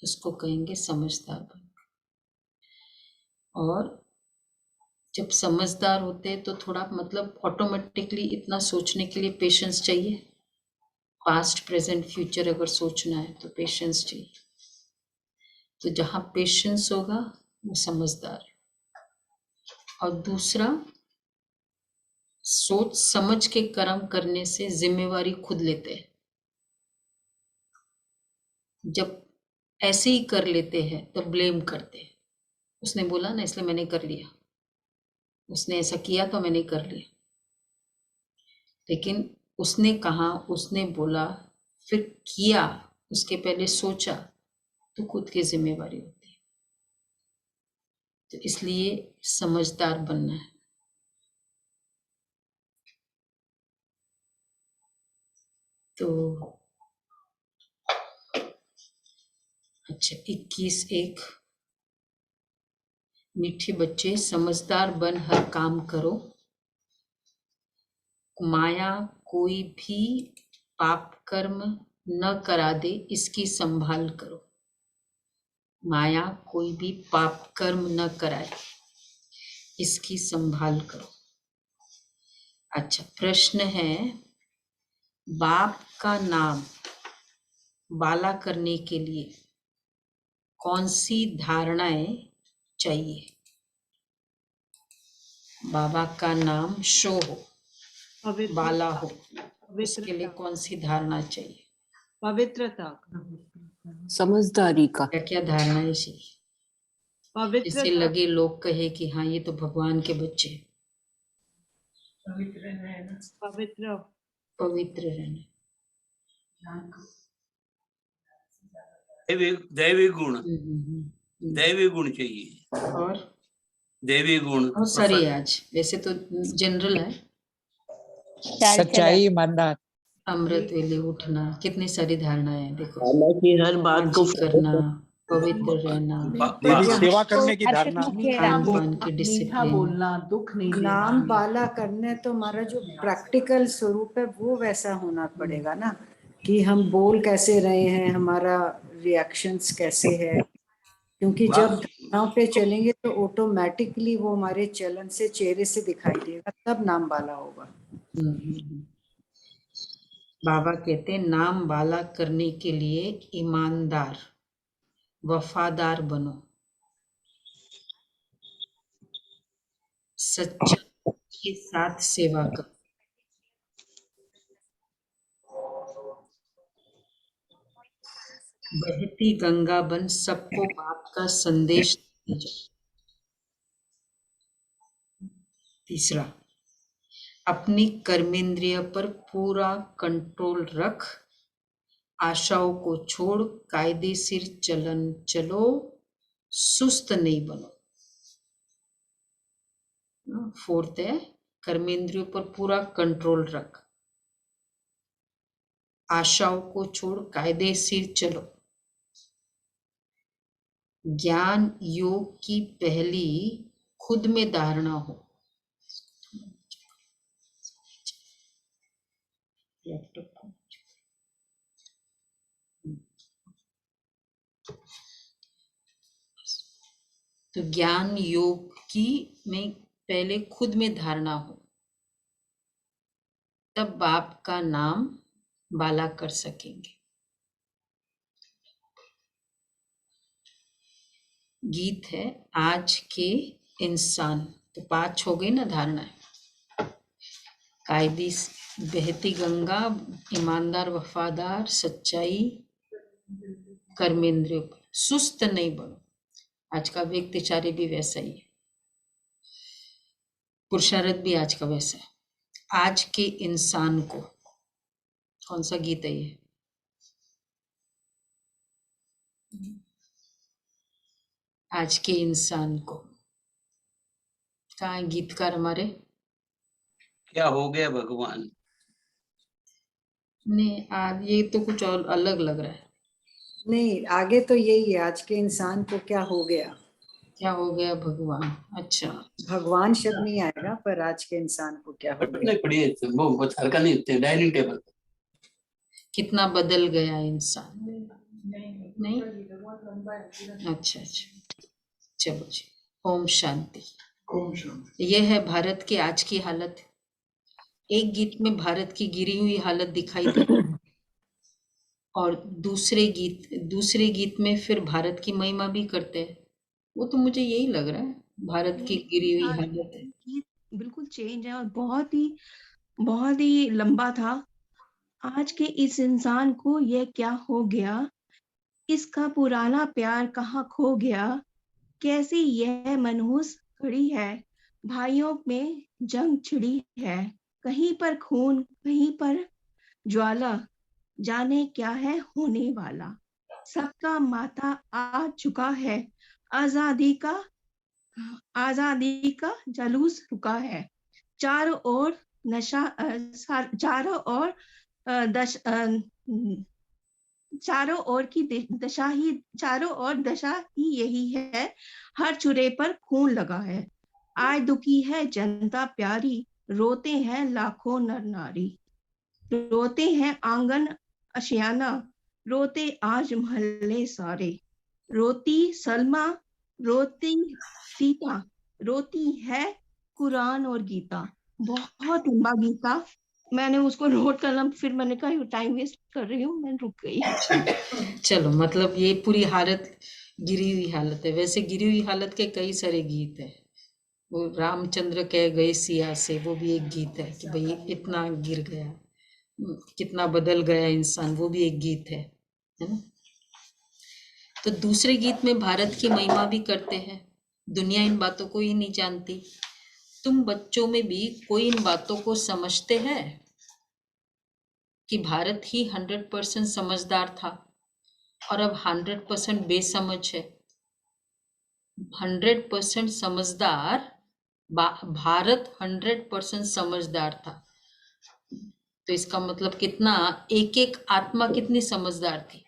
उसको कहेंगे समझदार बन। और जब समझदार होते हैं तो थोड़ा मतलब ऑटोमेटिकली इतना सोचने के लिए पेशेंस चाहिए। पास्ट प्रेजेंट फ्यूचर अगर सोचना है तो पेशेंस चाहिए। तो जहाँ पेशेंस होगा वो समझदार है। और दूसरा, सोच समझ के कर्म करने से जिम्मेवारी खुद लेते हैं। जब ऐसे ही कर लेते हैं तो ब्लेम करते हैं, उसने बोला ना इसलिए मैंने कर लिया, उसने ऐसा किया तो मैंने कर लिया। लेकिन उसने कहा, उसने बोला, फिर किया, उसके पहले सोचा, तो खुद की जिम्मेवारी होती है। तो इसलिए समझदार बनना है। तो अच्छा, 21:1 मीठे बच्चे समझदार बन हर काम करो, माया कोई भी पाप कर्म न करा दे इसकी संभाल करो। माया कोई भी पाप कर्म न कराए इसकी संभाल करो। अच्छा, प्रश्न है, बाप का नाम बाला करने के लिए कौन सी धारणाएं चाहिए? बाबा का नाम शो हो, बाला हो, उसके लिए कौन सी धारणा चाहिए? पवित्रता, समझदारी का। क्या क्या धारणाएं चाहिए? जिससे लगे, लोग कहे कि हाँ ये तो भगवान के बच्चे। पवित्र रहना, पवित्र रहना, दैवी गुण, दैवी गुण चाहिए। और दैवी गुण बहुत सारी है आज, वैसे तो जनरल है। सच्चाई, ईमानदार, अमृत वेले उठना, कितनी सारी धारणाएं हैं। देखो, हर बात को करना, पवित्र रहना, देवी सेवा करने की धारणा, खान पान की डिसिप्लिन, बोलना, दुख नहीं देना। नाम बाला करने तो हमारा जो प्रैक्टिकल स्वरूप है वो वैसा होना पड़ेगा ना, कि हम बोल कैसे रहे हैं, हमारा रिएक्शंस कैसे है। क्योंकि जब धारणाओं पे चलेंगे तो ऑटोमेटिकली वो हमारे चलन से, चेहरे से दिखाई देगा, तब नाम बाला होगा। बाबा कहते हैं नाम बाला करने के लिए ईमानदार, वफादार बनो, सच्चाई के साथ सेवा करो, बहती गंगा बन सबको बाप का संदेश दीजिए। तीसरा, अपनी कर्मेंद्रिय पर पूरा कंट्रोल रख, आशाओं को छोड़ कायदेशीर चलन चलो, सुस्त नहीं बनो। फोर्थ है, कर्मेंद्रियों पर पूरा कंट्रोल रख, आशाओं को छोड़ कायदेशीर चलो। ज्ञान योग की पहली खुद में धारणा हो। तो ज्ञान योग की में पहले खुद में धारणा हो, तब बाप का नाम बाला कर सकेंगे। गीत है, आज के इंसान, तो 5 हो गई ना धारणा। कायदी, बहती गंगा, ईमानदार वफादार, सच्चाई, कर्मेंद्रियों पर सुस्त नहीं बनो। आज का व्यक्तिचार्य भी वैसा ही है, पुरुषार्थ भी आज का वैसा है। आज के इंसान को, कौन सा गीत है ये? आज के इंसान को, कहाँ है गीतकार हमारे? क्या हो गया भगवान? नहीं, आज ये तो कुछ और अलग लग रहा है। नहीं, आगे तो यही है, आज के इंसान को क्या हो गया, क्या हो गया भगवान। अच्छा, भगवान शब्द नहीं आएगा, पर आज के इंसान को क्या हो गया। नहीं पड़ी है वो बहुत हल्का नहीं होते डाइनिंग टेबल। कितना बदल गया इंसान। नहीं? अच्छा अच्छा, चलो जी, ओम शांति। ये है भारत की आज की हालत। एक गीत में भारत की गिरी हुई हालत दिखाई दे और दूसरे गीत में फिर भारत की महिमा भी करते हैं। वो तो मुझे यही लग रहा है, भारत की गिरी हुई हालत है। गीत बिल्कुल चेंज है और बहुत ही लंबा था। आज के इस इंसान को ये क्या हो गया, इसका पुराना प्यार कहाँ खो गया, कैसी यह मनहूस खड़ी है, भाइयों में जंग छिड़ी है, कहीं पर खून कहीं पर ज्वाला, जाने क्या है होने वाला, सबका माथा आ चुका है, आजादी का जलूस रुका है, चारों ओर नशा चारों ओर चारों ओर की चारों ओर दशा ही यही है, हर चुरे पर खून लगा है, आज दुखी है जनता प्यारी, रोते हैं लाखों नर नारी, रोते हैं आंगन अशियाना, रोते आज मोहल्ले सारे, रोती सलमा, रोती सीता, रोती है कुरान और गीता। बहुत लंबा गीता, मैंने उसको नोट करना, फिर मैंने कहा टाइम वेस्ट कर रही हूँ, मैं रुक गई। चलो, मतलब ये पूरी हालत गिरी हुई हालत है। वैसे गिरी हुई हालत के कई सारे गीत है। वो रामचंद्र कह गए सिया से, वो भी एक गीत है कि भाई इतना गिर गया, कितना बदल गया इंसान, वो भी एक गीत है ना। तो दूसरे गीत में भारत की महिमा भी करते हैं। दुनिया इन बातों को ही नहीं जानती। तुम बच्चों में भी कोई इन बातों को समझते हैं कि भारत ही 100% समझदार था और अब 100% बेसमझ है। 100% समझदार भारत 100% समझदार था। तो इसका मतलब कितना, एक एक आत्मा कितनी समझदार थी।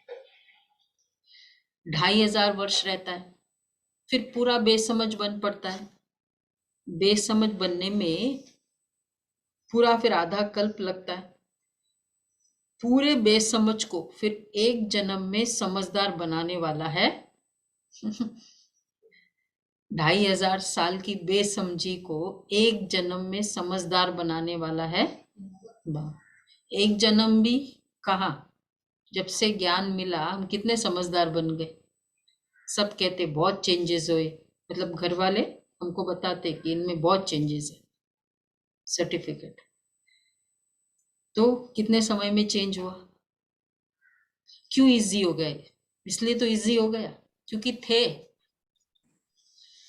2500 वर्ष रहता है, फिर पूरा बेसमझ बन पड़ता है। बेसमझ बनने में पूरा फिर आधा कल्प लगता है। पूरे बेसमझ को फिर एक जन्म में समझदार बनाने वाला है 2500 साल की बेसमझी को एक जन्म में समझदार बनाने वाला है एक जन्म भी कहाँ, जब से ज्ञान मिला हम कितने समझदार बन गए। सब कहते बहुत चेंजेस हुए, मतलब घर वाले हमको बताते कि इनमें बहुत चेंजेस है। सर्टिफिकेट तो कितने समय में चेंज हुआ। क्यों इजी हो गए, इसलिए तो इजी हो गया क्योंकि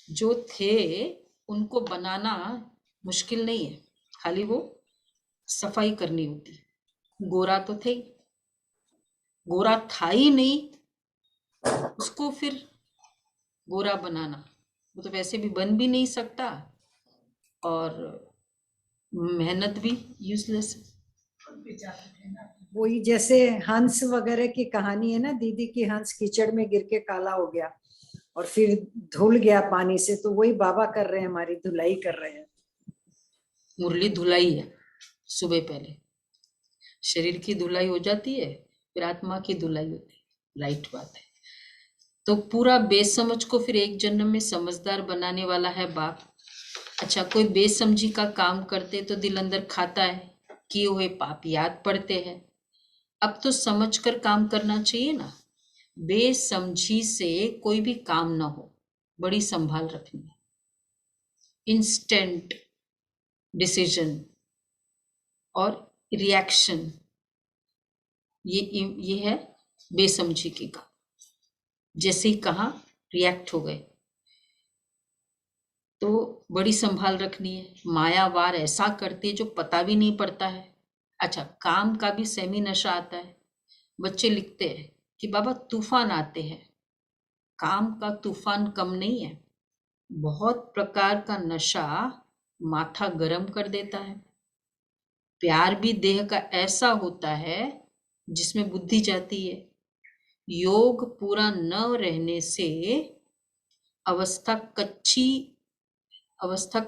जो थे उनको बनाना मुश्किल नहीं है, खाली वो सफाई करनी होती। गोरा तो थे, गोरा था ही नहीं, उसको फिर गोरा बनाना, वो तो वैसे भी बन भी नहीं सकता और मेहनत भी यूजलेस है। वही जैसे हंस वगैरह की कहानी है ना दीदी की, हंस कीचड़ में गिर के काला हो गया और फिर धुल गया पानी से, तो वही बाबा कर रहे हैं, हमारी धुलाई कर रहे हैं। मुरली धुलाई है, सुबह पहले शरीर की धुलाई हो जाती है, फिर आत्मा की धुलाई होती है। राइट बात है। तो पूरा बेसमझ को फिर एक जन्म में समझदार बनाने वाला है बाप। अच्छा, कोई बेसमझी का काम करते तो दिल अंदर खाता है, किए हुए पाप याद पड़ते हैं। अब तो समझकर काम करना चाहिए ना। बेसमझी से कोई भी काम ना हो, बड़ी संभाल रखनी है। इंस्टेंट डिसीजन और रिएक्शन, ये है बेसमझी की काम। जैसे ही कहा रिएक्ट हो गए, तो बड़ी संभाल रखनी है। मायावार ऐसा करती है जो पता भी नहीं पड़ता है। अच्छा, काम का भी सेमी नशा आता है। बच्चे लिखते हैं कि बाबा तूफान आते हैं। काम का तूफान कम नहीं है, बहुत प्रकार का नशा माथा गरम कर देता है। प्यार भी देह का ऐसा होता है जिसमें बुद्धि जाती है। योग पूरा न रहने से अवस्था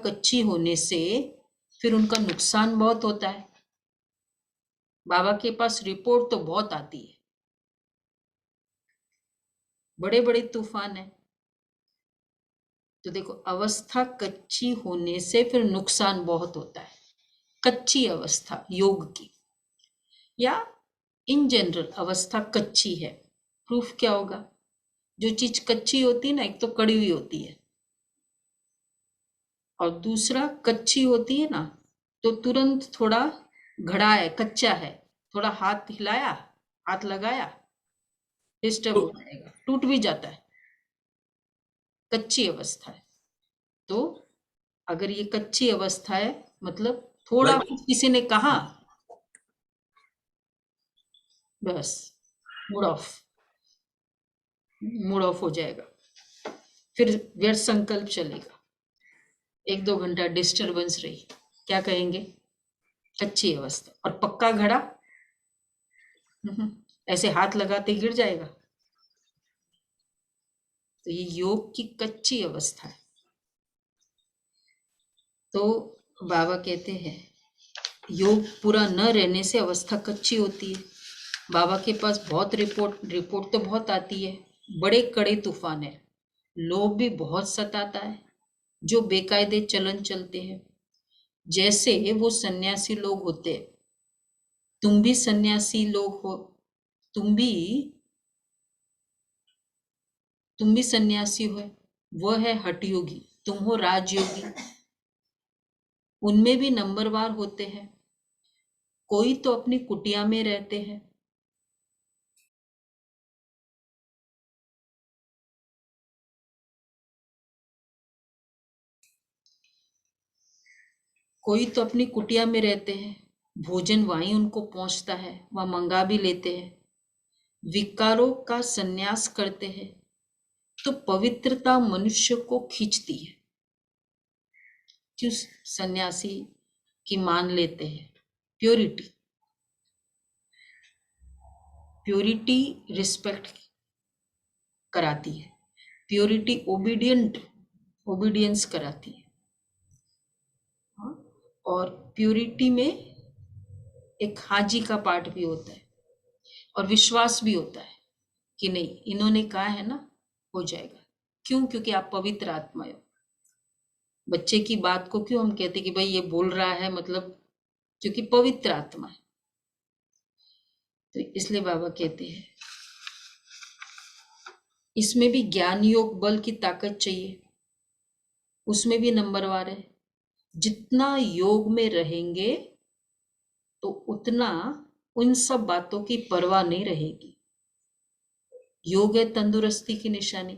कच्ची होने से फिर उनका नुकसान बहुत होता है। बाबा के पास रिपोर्ट तो बहुत आती है, बड़े बड़े तूफान है। तो देखो, अवस्था कच्ची होने से फिर नुकसान बहुत होता है। कच्ची अवस्था योग की, या इन जनरल अवस्था कच्ची है, प्रूफ क्या होगा? जो चीज कच्ची होती है ना, एक तो कड़ी हुई होती है, और दूसरा कच्ची होती है ना तो तुरंत थोड़ा घड़ा है, कच्चा है, थोड़ा हाथ हिलाया, हाथ लगाया, डिस्टर्ब हो जाएगा, टूट भी जाता है। कच्ची अवस्था है। तो अगर ये कच्ची अवस्था है, मतलब थोड़ा कुछ किसी ने कहा, बस मूड ऑफ हो जाएगा, फिर व्यर्थ संकल्प चलेगा, 1-2 घंटा डिस्टरबेंस रही, क्या कहेंगे? कच्ची अवस्था। और पक्का घड़ा ऐसे हाथ लगाते गिर जाएगा। तो ये योग की कच्ची अवस्था है। तो बाबा कहते हैं योग पूरा न रहने से अवस्था कच्ची होती है। बाबा के पास बहुत रिपोर्ट तो बहुत आती है, बड़े कड़े तूफान है, लोभ भी बहुत सताता है, जो बेकायदे चलन चलते हैं, जैसे वो सन्यासी लोग होते हैं। तुम भी सन्यासी लोग हो, तुम भी सन्यासी हो, वह है हठयोगी, तुम हो राजयोगी। उनमें भी नंबरवार होते हैं, कोई तो अपनी कुटिया में रहते हैं, कोई तो अपनी कुटिया में रहते हैं, भोजन वहीं उनको पहुंचता है, वह मंगा भी लेते हैं, विकारों का संन्यास करते हैं, तो पवित्रता मनुष्य को खींचती है। क्यों सन्यासी की मान लेते हैं? प्योरिटी रिस्पेक्ट कराती है, प्योरिटी ओबीडियंस कराती है। और प्योरिटी में एक हाजी का पार्ट भी होता है, और विश्वास भी होता है कि नहीं, इन्होंने कहा है ना, हो जाएगा। क्यों? क्योंकि आप पवित्र आत्मा हो। बच्चे की बात को क्यों हम कहते कि भाई ये बोल रहा है, मतलब क्योंकि पवित्र आत्मा है। तो इसलिए बाबा कहते हैं इसमें भी ज्ञान योग बल की ताकत चाहिए, उसमें भी नंबरवार है। जितना योग में रहेंगे तो उतना उन सब बातों की परवाह नहीं रहेगी। योग है तंदुरुस्ती की निशानी,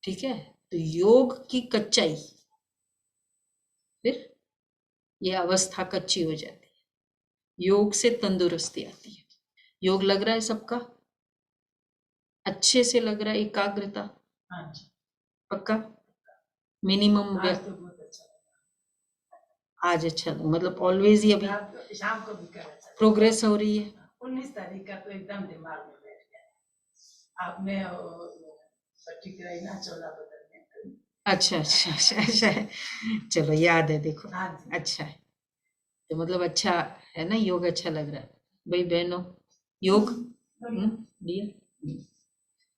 ठीक है? तो योग की कच्चाई, फिर ये अवस्था कच्ची हो जाती है, योग से तंदुरुस्ती आती है। योग लग रहा है सबका अच्छे से, लग रहा है एकाग्रता? हाँ जी, पक्का? मिनिमम आज तो बहुत अच्छा आज अच्छा लगा, मतलब ऑलवेज ही अभी लगा। शाम को भी कर अच्छा प्रोग्रेस हो रही है। 19 तारीख का तो एकदम दिमाग में बैठ गया। आपने पट्टी कराई ना 14 बदल में। अच्छा, चलो याद है, देखो हाँ जी। अच्छा है। तो मतलब अच्छा है ना, योग अच्छा लग रहा है भाई बहनों। योग दिया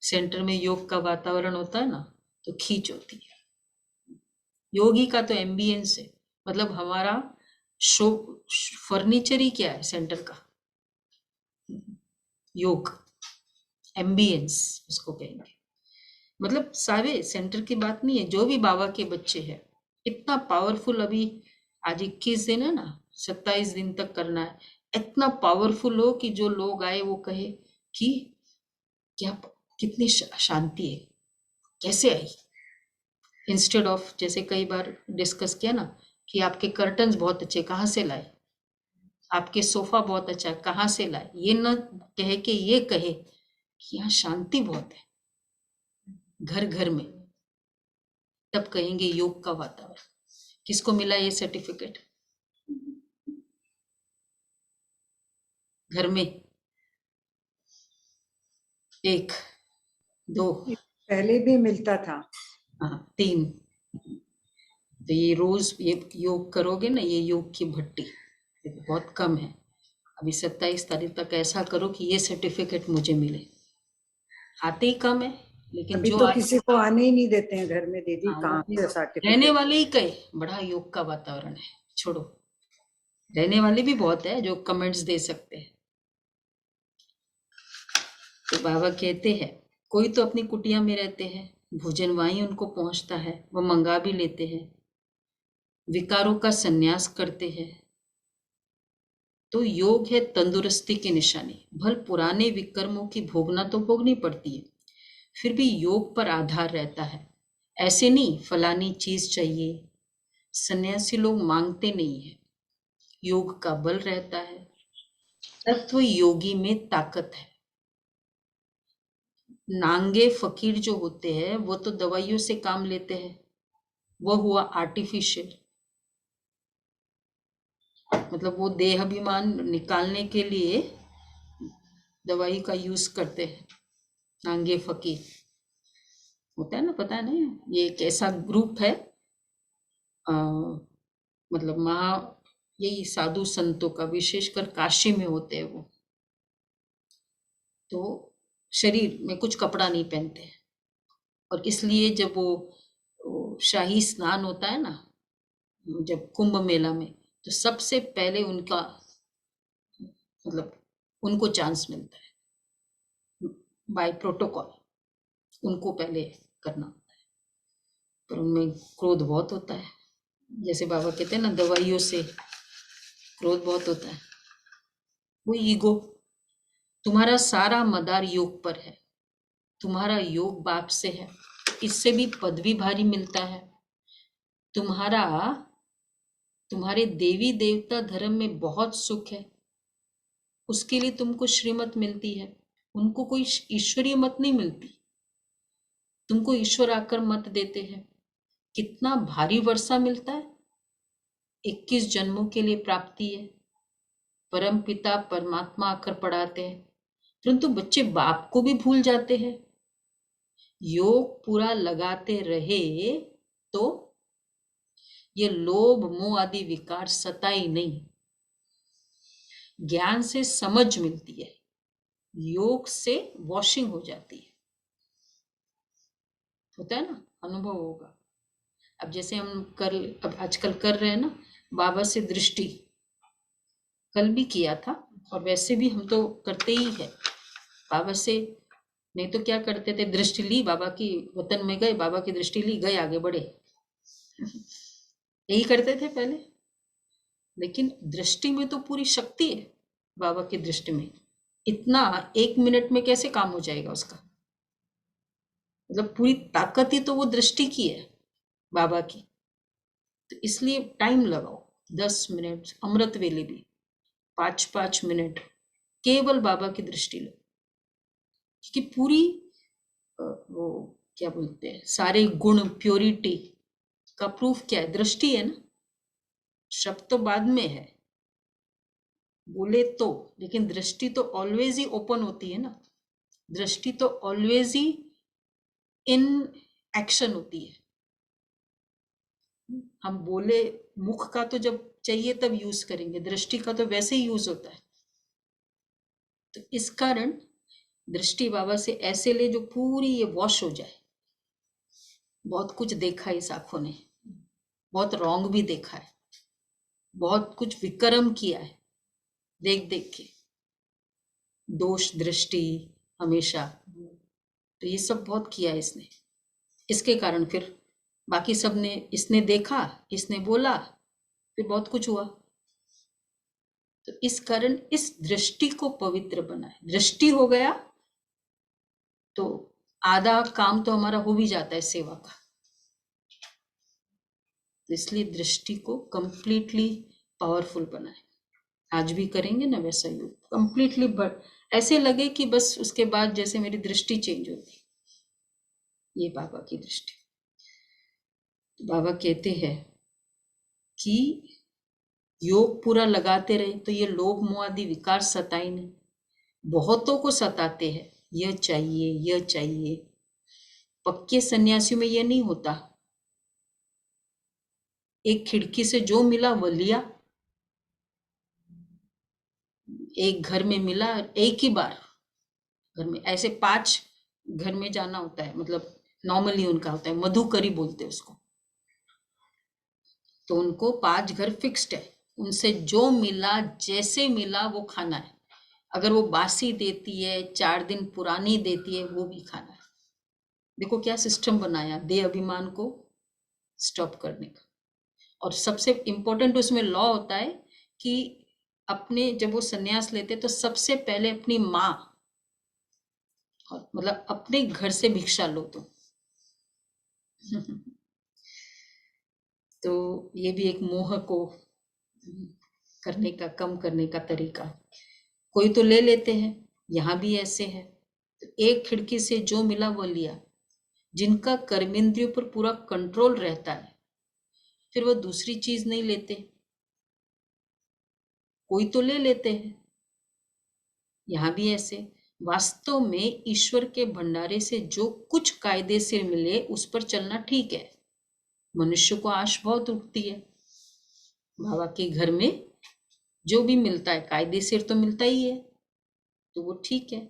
सेंटर में योग का वातावरण होता है ना, तो खींच होती है। योगी का तो एम्बियंस है, मतलब हमारा शो फर्नीचर ही क्या है सेंटर का, योग एम्बियंस उसको कहेंगे। मतलब सारे सेंटर की बात नहीं है, जो भी बाबा के बच्चे हैं इतना पावरफुल। अभी आज 21 दिन है ना, 27 दिन तक करना है। इतना पावरफुल हो कि जो लोग आए वो कहे कि क्या कितनी शांति है, कैसे आई। इंस्टेड ऑफ जैसे कई बार डिस्कस किया ना कि आपके कर्टन्स बहुत अच्छे, कहाँ से लाए, आपके सोफा बहुत अच्छा है, कहाँ से लाए, ये न कहे कि ये कहे कि यहाँ शांति बहुत है घर घर में, तब कहेंगे योग का वातावरण। किसको मिला ये सर्टिफिकेट? घर में 1 2 पहले भी मिलता था। हाँ 3। तो ये रोज ये योग करोगे ना, ये योग की भट्टी बहुत कम है। अभी 27 तारीख तक ऐसा करो कि ये सर्टिफिकेट मुझे मिले। आते ही कम है, लेकिन अभी जो तो किसी को आने ही नहीं देते हैं घर में दीदी, हाँ, कहाँ वो से रहने सर्टिफिकेट। वाले ही कई बड़ा योग का वातावरण है, छोड़ो, रहने वाले भी बहुत है जो कमेंट्स दे सकते हैं। तो बाबा कहते हैं कोई तो अपनी कुटिया में रहते हैं, भोजन वहीं उनको पहुंचता है, वो मंगा भी लेते हैं, विकारों का संन्यास करते हैं। तो योग है तंदुरुस्ती की निशानी। भल पुराने विकर्मों की भोगना तो भोगनी पड़ती है, फिर भी योग पर आधार रहता है। ऐसे नहीं फलानी चीज चाहिए, सन्यासी लोग मांगते नहीं है, योग का बल रहता है। तत्व योगी में ताकत है। नांगे फकीर जो होते हैं वो तो दवाइयों से काम लेते हैं, वो हुआ आर्टिफिशियल, मतलब वो देहाभिमान निकालने के लिए दवाई का यूज करते हैं। नांगे फकीर होता है ना, पता है ना, ये एक ऐसा ग्रुप है, मतलब यही साधु संतों का, विशेषकर काशी में होते हैं वो। तो शरीर में कुछ कपड़ा नहीं पहनते, और इसलिए जब वो शाही स्नान होता है ना, जब कुंभ मेला में, तो सबसे पहले उनका मतलब उनको चांस मिलता है, बाय प्रोटोकॉल उनको पहले करना होता है। पर उनमें क्रोध बहुत होता है, जैसे बाबा कहते हैं ना, दवाइयों से क्रोध बहुत होता है, वो ईगो। तुम्हारा सारा मदार योग पर है, तुम्हारा योग बाप से है, इससे भी पद भी भारी मिलता है। तुम्हारे देवी देवता धर्म में बहुत सुख है, उसके लिए तुमको श्रीमत मिलती है, उनको कोई ईश्वरीय मत नहीं मिलती, तुमको ईश्वर आकर मत देते हैं। कितना भारी वर्षा मिलता है, 21 जन्मों के लिए प्राप्ति है, परम पिता परमात्मा आकर पढ़ाते हैं, परंतु बच्चे बाप को भी भूल जाते हैं। योग पूरा लगाते रहे तो ये लोभ मोह आदि विकार सताई नहीं, ज्ञान से समझ मिलती है, योग से वॉशिंग हो जाती है, होता है ना, अनुभव होगा। अब जैसे हम अब आजकल कर रहे हैं ना, बाबा से दृष्टि, कल भी किया था, और वैसे भी हम तो करते ही है बाबा से। नहीं तो क्या करते थे, दृष्टि ली बाबा की, वतन में गए, बाबा की दृष्टि ली, गए आगे बढ़े, यही करते थे पहले। लेकिन दृष्टि में तो पूरी शक्ति है, बाबा की दृष्टि में इतना 1 मिनट में कैसे काम हो जाएगा उसका, मतलब पूरी ताकत ही तो वो दृष्टि की है बाबा की। तो इसलिए टाइम लगाओ, 10 मिनट, अमृत वेले भी 5-5 मिनट केवल बाबा की दृष्टि लो, क्योंकि पूरी वो क्या बोलते हैं, सारे गुण, प्योरिटी का प्रूफ क्या है, दृष्टि है ना। शब्द तो बाद में है, बोले तो, लेकिन दृष्टि तो ऑलवेज ही ओपन होती है ना, दृष्टि तो ऑलवेज ही इन एक्शन होती है। हम बोले, मुख का तो जब चाहिए तब यूज करेंगे, दृष्टि का तो वैसे ही यूज होता है। तो इस कारण दृष्टि बाबा से ऐसे ले जो पूरी ये वॉश हो जाए। बहुत कुछ देखा है इस आंखों ने, बहुत रॉन्ग भी देखा है, बहुत कुछ विक्रम किया है, देख देख के दोष दृष्टि हमेशा, तो ये सब बहुत किया है इसने। इसके कारण फिर बाकी सब ने, इसने देखा, इसने बोला, फिर बहुत कुछ हुआ। तो इस कारण इस दृष्टि को पवित्र बनाए, दृष्टि हो गया तो आधा काम तो हमारा हो भी जाता है सेवा का। तो इसलिए दृष्टि को कंप्लीटली पावरफुल बनाए। आज भी करेंगे ना वैसा योग, कंप्लीटली ऐसे लगे कि बस उसके बाद जैसे मेरी दृष्टि चेंज होती, ये बाबा की दृष्टि। तो बाबा कहते हैं कि योग पूरा लगाते रहे तो ये लोभ मोह आदि विकार सताए नहीं। बहुतों को सताते हैं, यह चाहिए यह चाहिए। पक्के सन्यासियों में यह नहीं होता, एक खिड़की से जो मिला वो लिया, एक घर में मिला एक ही बार घर में, ऐसे 5 घर में जाना होता है, मतलब नॉर्मली उनका होता है, मधुकरी बोलते हैं उसको। तो उनको 5 घर फिक्स्ड है, उनसे जो मिला जैसे मिला वो खाना है। अगर वो बासी देती है, 4 दिन पुरानी देती है, वो भी खाना है। देखो क्या सिस्टम बनाया देह अभिमान को स्टॉप करने का। और सबसे इम्पोर्टेंट उसमें लॉ होता है कि अपने जब वो संन्यास लेते तो सबसे पहले अपनी माँ, और मतलब अपने घर से भिक्षा लो तुम। तो ये भी एक मोह को करने का, कम करने का तरीका। कोई तो ले लेते हैं, यहाँ भी ऐसे है। तो एक खिड़की से जो मिला वो लिया। जिनका कर्मेंद्रियों पर पूरा कंट्रोल रहता है, फिर वो दूसरी चीज नहीं लेते। कोई तो ले लेते हैं, यहाँ भी ऐसे। वास्तव में ईश्वर के भंडारे से जो कुछ कायदे से मिले उस पर चलना ठीक है। मनुष्य को आश बहुत उठती है, बाबा के घर में जो भी मिलता है कायदे से तो मिलता ही है, तो वो ठीक है।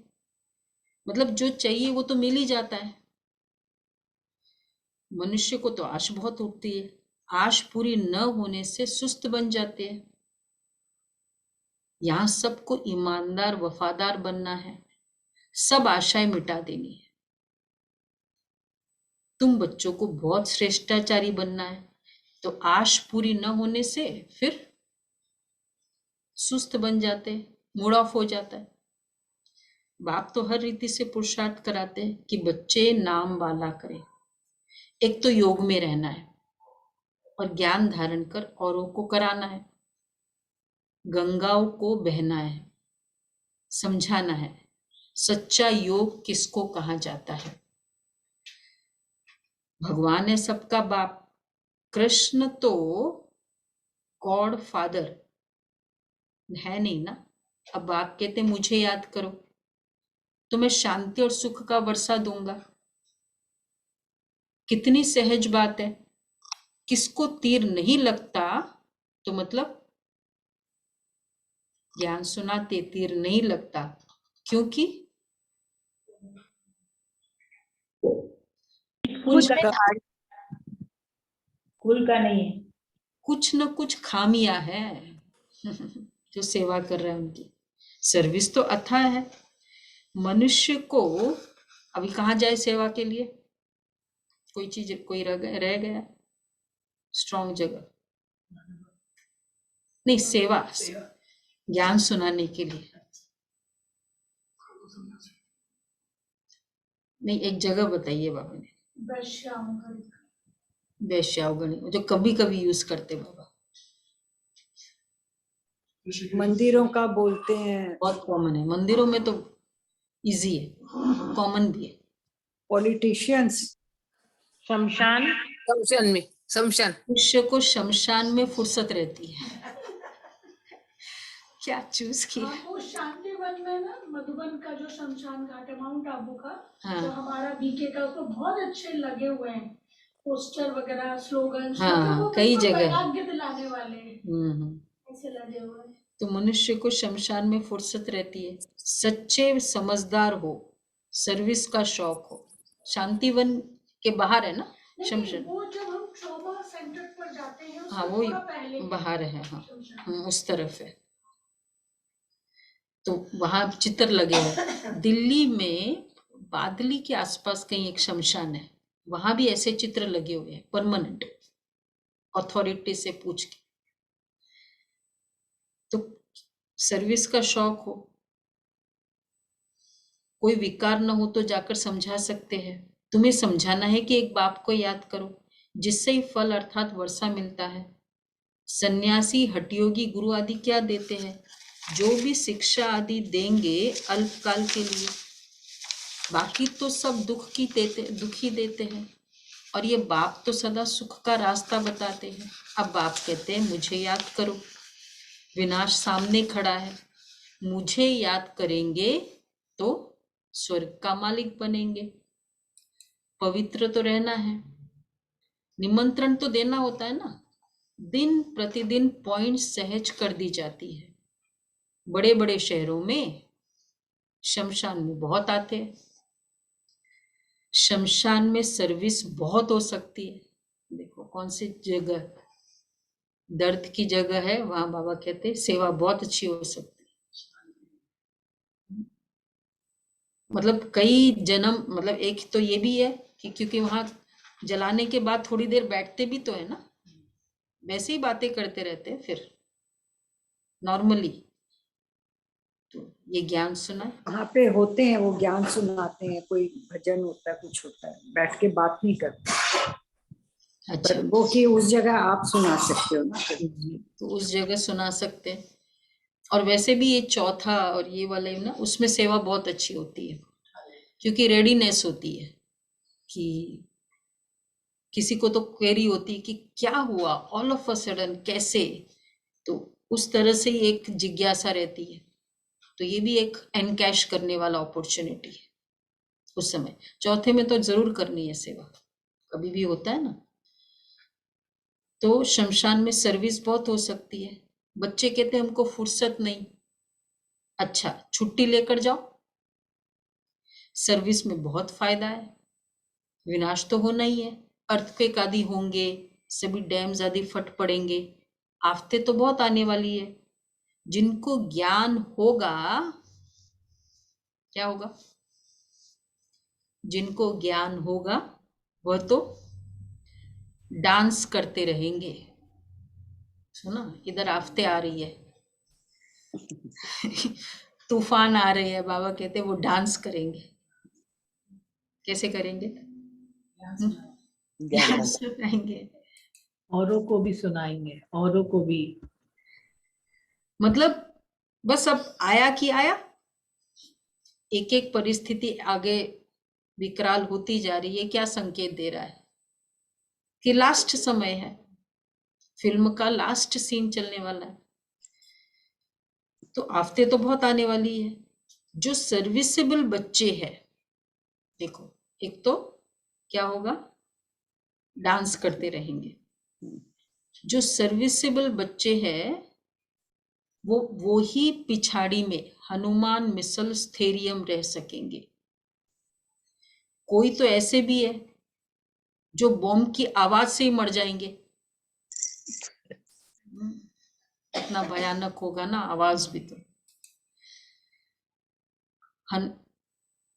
मतलब जो चाहिए वो तो मिल ही जाता है। मनुष्य को तो आश बहुत उठती है, आश पूरी न होने से सुस्त बन जाते हैं। यहाँ सबको ईमानदार वफादार बनना है, सब आशाएं मिटा देनी है। तुम बच्चों को बहुत श्रेष्ठाचारी बनना है, तो आश पूरी न होने से फिर सुस्त बन जाते, मूड ऑफ हो जाता है। बाप तो हर रीति से पुरुषार्थ कराते हैं कि बच्चे नाम वाला करें। एक तो योग में रहना है और ज्ञान धारण कर औरों को कराना है, गंगाओं को बहना है, समझाना है सच्चा योग किसको कहा जाता है। भगवान है सबका बाप, कृष्ण तो गॉड फादर है नहीं ना। अब बाप कहते मुझे याद करो तो मैं शांति और सुख का वर्षा दूंगा। कितनी सहज बात है। किसको तीर नहीं लगता तो मतलब ज्ञान सुनाते तीर नहीं लगता, क्योंकि कुल का नहीं है, कुछ न कुछ खामियां है। जो सेवा कर रहे हैं उनकी सर्विस तो अथाह है। मनुष्य को अभी कहाँ जाए सेवा के लिए, कोई चीज कोई रह गया स्ट्रॉन्ग जगह नहीं, सेवा ज्ञान सुनाने के लिए नहीं। एक जगह बताइए बाबा ने, वैश्यावगणी जो कभी कभी यूज करते बाबा, मंदिरों का बोलते हैं, बहुत कॉमन है मंदिरों में तो इजी है, कॉमन भी है। पॉलिटिशियंस, शमशान, शमशान मनुष्य को शमशान में फुर्सत रहती है। क्या चूज किया। वो शांतिवन में ना, मधुबन का जो शमशान घाट है माउंट आबू का, हाँ। जो हमारा बीके का, उसको बहुत अच्छे लगे हुए हैं पोस्टर वगैरह, स्लोगन, हाँ, कई जगह आगे दिलाने वाले ऐसे लगे हुए हैं। तो मनुष्य को शमशान में फुर्सत रहती है। सच्चे समझदार हो, सर्विस का शौक हो। शांतिवन के बाहर है ना शमशान, वो जब हम ट्रॉमा सेंटर पर जाते हैं हाँ वो बाहर है, हाँ उस तरफ है। तो वहां चित्र लगे हैं। दिल्ली में बादली के आसपास कहीं एक शमशान है, वहां भी ऐसे चित्र लगे हुए हैं परमानेंट, अथॉरिटी से पूछ के। तो सर्विस का शौक हो, कोई विकार न हो तो जाकर समझा सकते हैं। तुम्हें समझाना है कि एक बाप को याद करो जिससे ही फल अर्थात वर्षा मिलता है। सन्यासी, हठयोगी, गुरु आदि क्या देते हैं? जो भी शिक्षा आदि देंगे अल्पकाल के लिए, बाकी तो सब दुखी देते हैं। और ये बाप तो सदा सुख का रास्ता बताते हैं। अब बाप कहते हैं मुझे याद करो, विनाश सामने खड़ा है, मुझे याद करेंगे तो स्वर्ग का मालिक बनेंगे। पवित्र तो रहना है, निमंत्रण तो देना होता है ना। दिन प्रतिदिन पॉइंट सहज कर दी जाती है। बड़े बड़े शहरों में शमशान में बहुत आते हैं। शमशान में सर्विस बहुत हो सकती है। देखो कौन सी जगह दर्द की जगह है, वहां बाबा कहते हैं सेवा बहुत अच्छी हो सकती है। मतलब कई जन्म, मतलब एक तो ये भी है कि क्योंकि वहां जलाने के बाद थोड़ी देर बैठते भी तो है ना, वैसे ही बातें करते रहते हैं फिर नॉर्मली। तो ये ज्ञान सुना है। वहाँ पे होते हैं, वो ज्ञान सुनाते हैं, कोई भजन होता है, कुछ होता है, बैठ के बात नहीं करते। अच्छा, पर वो कि उस जगह आप सुना सकते हो ना फिर। तो उस जगह सुना सकते हैं। और वैसे भी ये चौथा और ये वाला ही ना, उसमें सेवा बहुत अच्छी होती है क्योंकि रेडीनेस होती है कि किसी को तो क्वेरी होती है कि क्या हुआ ऑल ऑफ अ सडन, कैसे, तो उस तरह से ही एक जिज्ञासा रहती है। तो ये भी एक एनकैश करने वाला अपॉर्चुनिटी है उस समय। चौथे में तो जरूर करनी है सेवा, कभी भी होता है ना। तो शमशान में सर्विस बहुत हो सकती है। बच्चे कहते हैं हमको फुर्सत नहीं, अच्छा छुट्टी लेकर जाओ, सर्विस में बहुत फायदा है। विनाश तो होना ही है, अर्थक्वेक आदि होंगे, सभी डैम्स आदि फट पड़ेंगे, आफतें तो बहुत आने वाली है। जिनको ज्ञान होगा, क्या होगा? जिनको ज्ञान होगा वह तो डांस करते रहेंगे। सुना, इधर आफतें आ रही है तूफान आ रहे हैं, बाबा कहते हैं वो डांस करेंगे। कैसे करेंगे? ज्ञान सुनाएंगे, औरों को भी सुनाएंगे, औरों को भी। मतलब बस अब आया कि आया, एक एक परिस्थिति आगे विकराल होती जा रही है। क्या संकेत दे रहा है कि लास्ट समय है, फिल्म का लास्ट सीन चलने वाला है। तो आफतें तो बहुत आने वाली है। जो सर्विसेबल बच्चे हैं, देखो एक तो क्या होगा, डांस करते रहेंगे। जो सर्विसेबल बच्चे हैं वो ही पिछाड़ी में हनुमान मिसल स्थैर्यम रह सकेंगे। कोई तो ऐसे भी है जो बॉम्ब की आवाज से ही मर जाएंगे। इतना भयानक होगा ना आवाज भी। तो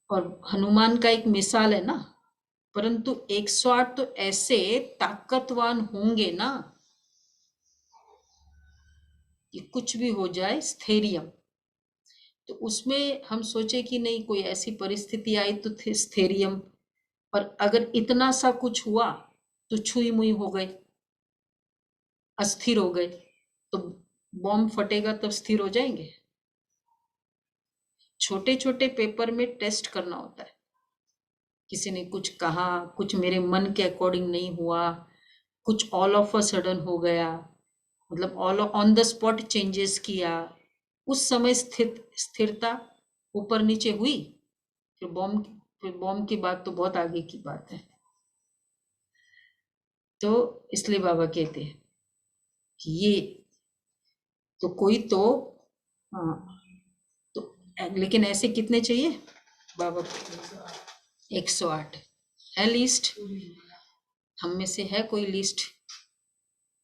और हनुमान का एक मिसाल है ना, परंतु 108 तो ऐसे ताकतवान होंगे ना कि कुछ भी हो जाए, स्थैर्यम। तो उसमें हम सोचे कि नहीं कोई ऐसी परिस्थिति आई तो थे स्थैर्यम, और अगर इतना सा कुछ हुआ तो छुई मुई हो गए, अस्थिर हो गए, तो बॉम्ब फटेगा तब स्थिर हो जाएंगे। छोटे छोटे पेपर में टेस्ट करना होता है। किसी ने कुछ कहा, कुछ मेरे मन के अकॉर्डिंग नहीं हुआ, कुछ ऑल ऑफ अ सडन हो गया, मतलब all on the spot changes किया, उस समय स्थिरता ऊपर नीचे हुई, फिर बॉम्ब की बात तो बहुत आगे की बात है। तो इसलिए बाबा कहते हैं कि ये तो कोई तो, हाँ, तो लेकिन ऐसे कितने चाहिए बाबा? 108 है लिस्ट। हम में से है कोई लिस्ट?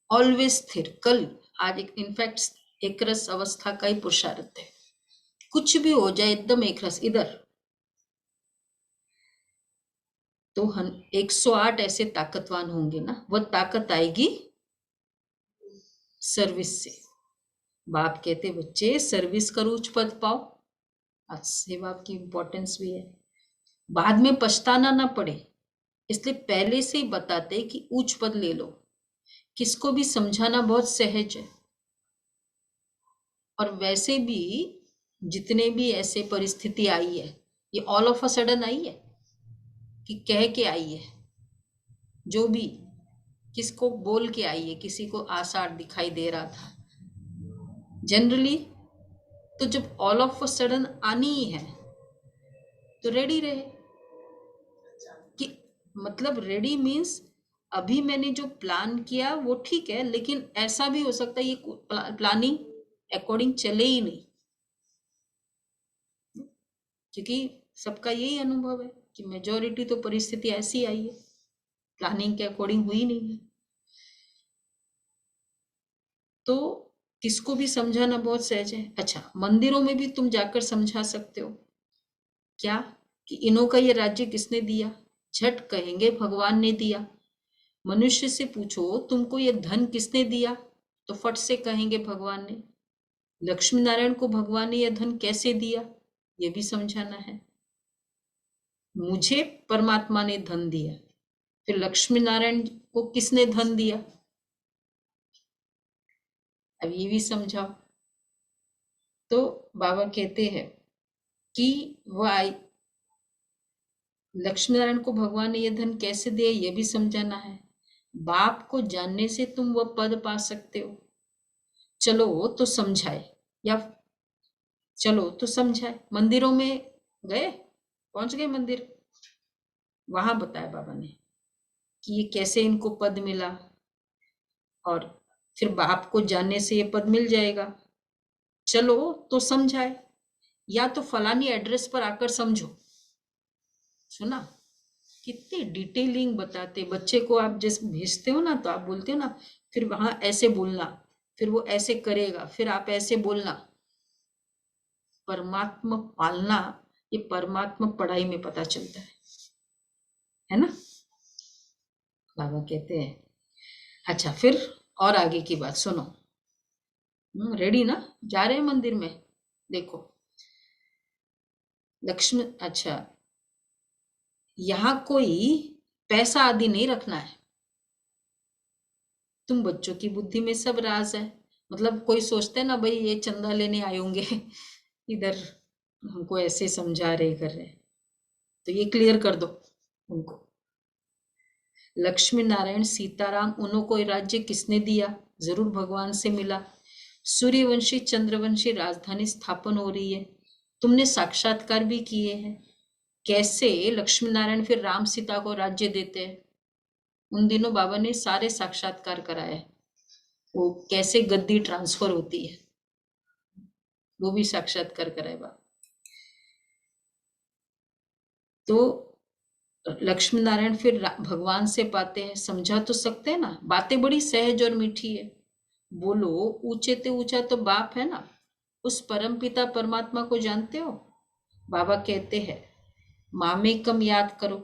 ऑलवेज स्थिर, कल आज इनफैक्ट एक रस अवस्था का ही पुरुषार्थ है। कुछ भी हो जाए एकदम एक रस इधर। तो हम 108 ऐसे ताकतवान होंगे ना, वह ताकत आएगी सर्विस से। बाप कहते बच्चे सर्विस करो, उच्च पद पाओ। आज सेवा की इंपॉर्टेंस भी है, बाद में पछताना ना पड़े, इसलिए पहले से ही बताते कि उच्च पद ले लो। किसको भी समझाना बहुत सहज है। और वैसे भी जितने भी ऐसे परिस्थिति आई है, ये all of a sudden I है कि कह के आई है? जो भी किसको बोल के आई है? किसी को आसार दिखाई दे रहा था जनरली। तो जब ऑल ऑफ अ सडन आनी ही है तो रेडी रहे। कि मतलब रेडी मीन्स अभी मैंने जो प्लान किया वो ठीक है, लेकिन ऐसा भी हो सकता है ये प्लानिंग अकॉर्डिंग चले ही नहीं, क्योंकि सबका यही अनुभव है कि मेजॉरिटी तो परिस्थिति ऐसी आई है, प्लानिंग के अकॉर्डिंग हुई नहीं है। तो किसको भी समझाना बहुत सहज है। अच्छा, मंदिरों में भी तुम जाकर समझा सकते हो क्या कि इन्हों का ये राज्य किसने दिया, झट कहेंगे भगवान ने दिया। मनुष्य से पूछो तुमको ये धन किसने दिया, तो फट से कहेंगे भगवान ने। लक्ष्मी नारायण को भगवान ने यह धन कैसे दिया, ये भी समझाना है। मुझे परमात्मा ने धन दिया, फिर लक्ष्मी नारायण को किसने धन दिया, अब ये भी समझाओ। तो बाबा कहते हैं कि वह लक्ष्मी नारायण को भगवान ने यह धन कैसे दिया, ये भी समझाना है। बाप को जानने से तुम वह पद पा सकते हो। चलो तो समझाए, या चलो तो समझाए। मंदिरों में गए, पहुंच गए मंदिर, वहां बताया बाबा ने कि ये कैसे इनको पद मिला, और फिर बाप को जानने से ये पद मिल जाएगा। चलो तो समझाए, या तो फलानी एड्रेस पर आकर समझो। सुना कितनी डिटेलिंग बताते। बच्चे को आप जैसे भेजते हो ना, तो आप बोलते हो ना फिर वहां ऐसे बोलना, फिर वो ऐसे करेगा, फिर आप ऐसे बोलना। परमात्मा पालना, ये परमात्मा पढ़ाई में पता चलता है ना। बाबा कहते हैं। अच्छा, फिर और आगे की बात सुनो। रेडी ना, जा रहे हैं मंदिर में। देखो लक्ष्मी, अच्छा यहाँ कोई पैसा आदि नहीं रखना है। तुम बच्चों की बुद्धि में सब राज है। मतलब कोई सोचते है ना भाई ये चंदा लेने आए होंगे इधर, हमको ऐसे समझा रहे कर रहे, तो ये क्लियर कर दो उनको। लक्ष्मी नारायण सीताराम, उन्हों को राज्य किसने दिया, जरूर भगवान से मिला। सूर्यवंशी चंद्रवंशी राजधानी स्थापन हो रही है, तुमने साक्षात्कार भी किए हैं। कैसे लक्ष्मी नारायण फिर राम सीता को राज्य देते हैं, उन दिनों बाबा ने सारे साक्षात्कार कराए। वो कैसे गद्दी ट्रांसफर होती है, वो भी साक्षात्कार कराए बाबा। तो लक्ष्मी नारायण फिर भगवान से पाते हैं। समझा तो सकते हैं ना, बातें बड़ी सहज और मीठी है। बोलो ऊंचे ते ऊंचा तो बाप है ना, उस परम पिता परमात्मा को जानते हो। बाबा कहते हैं मामेकम याद करो।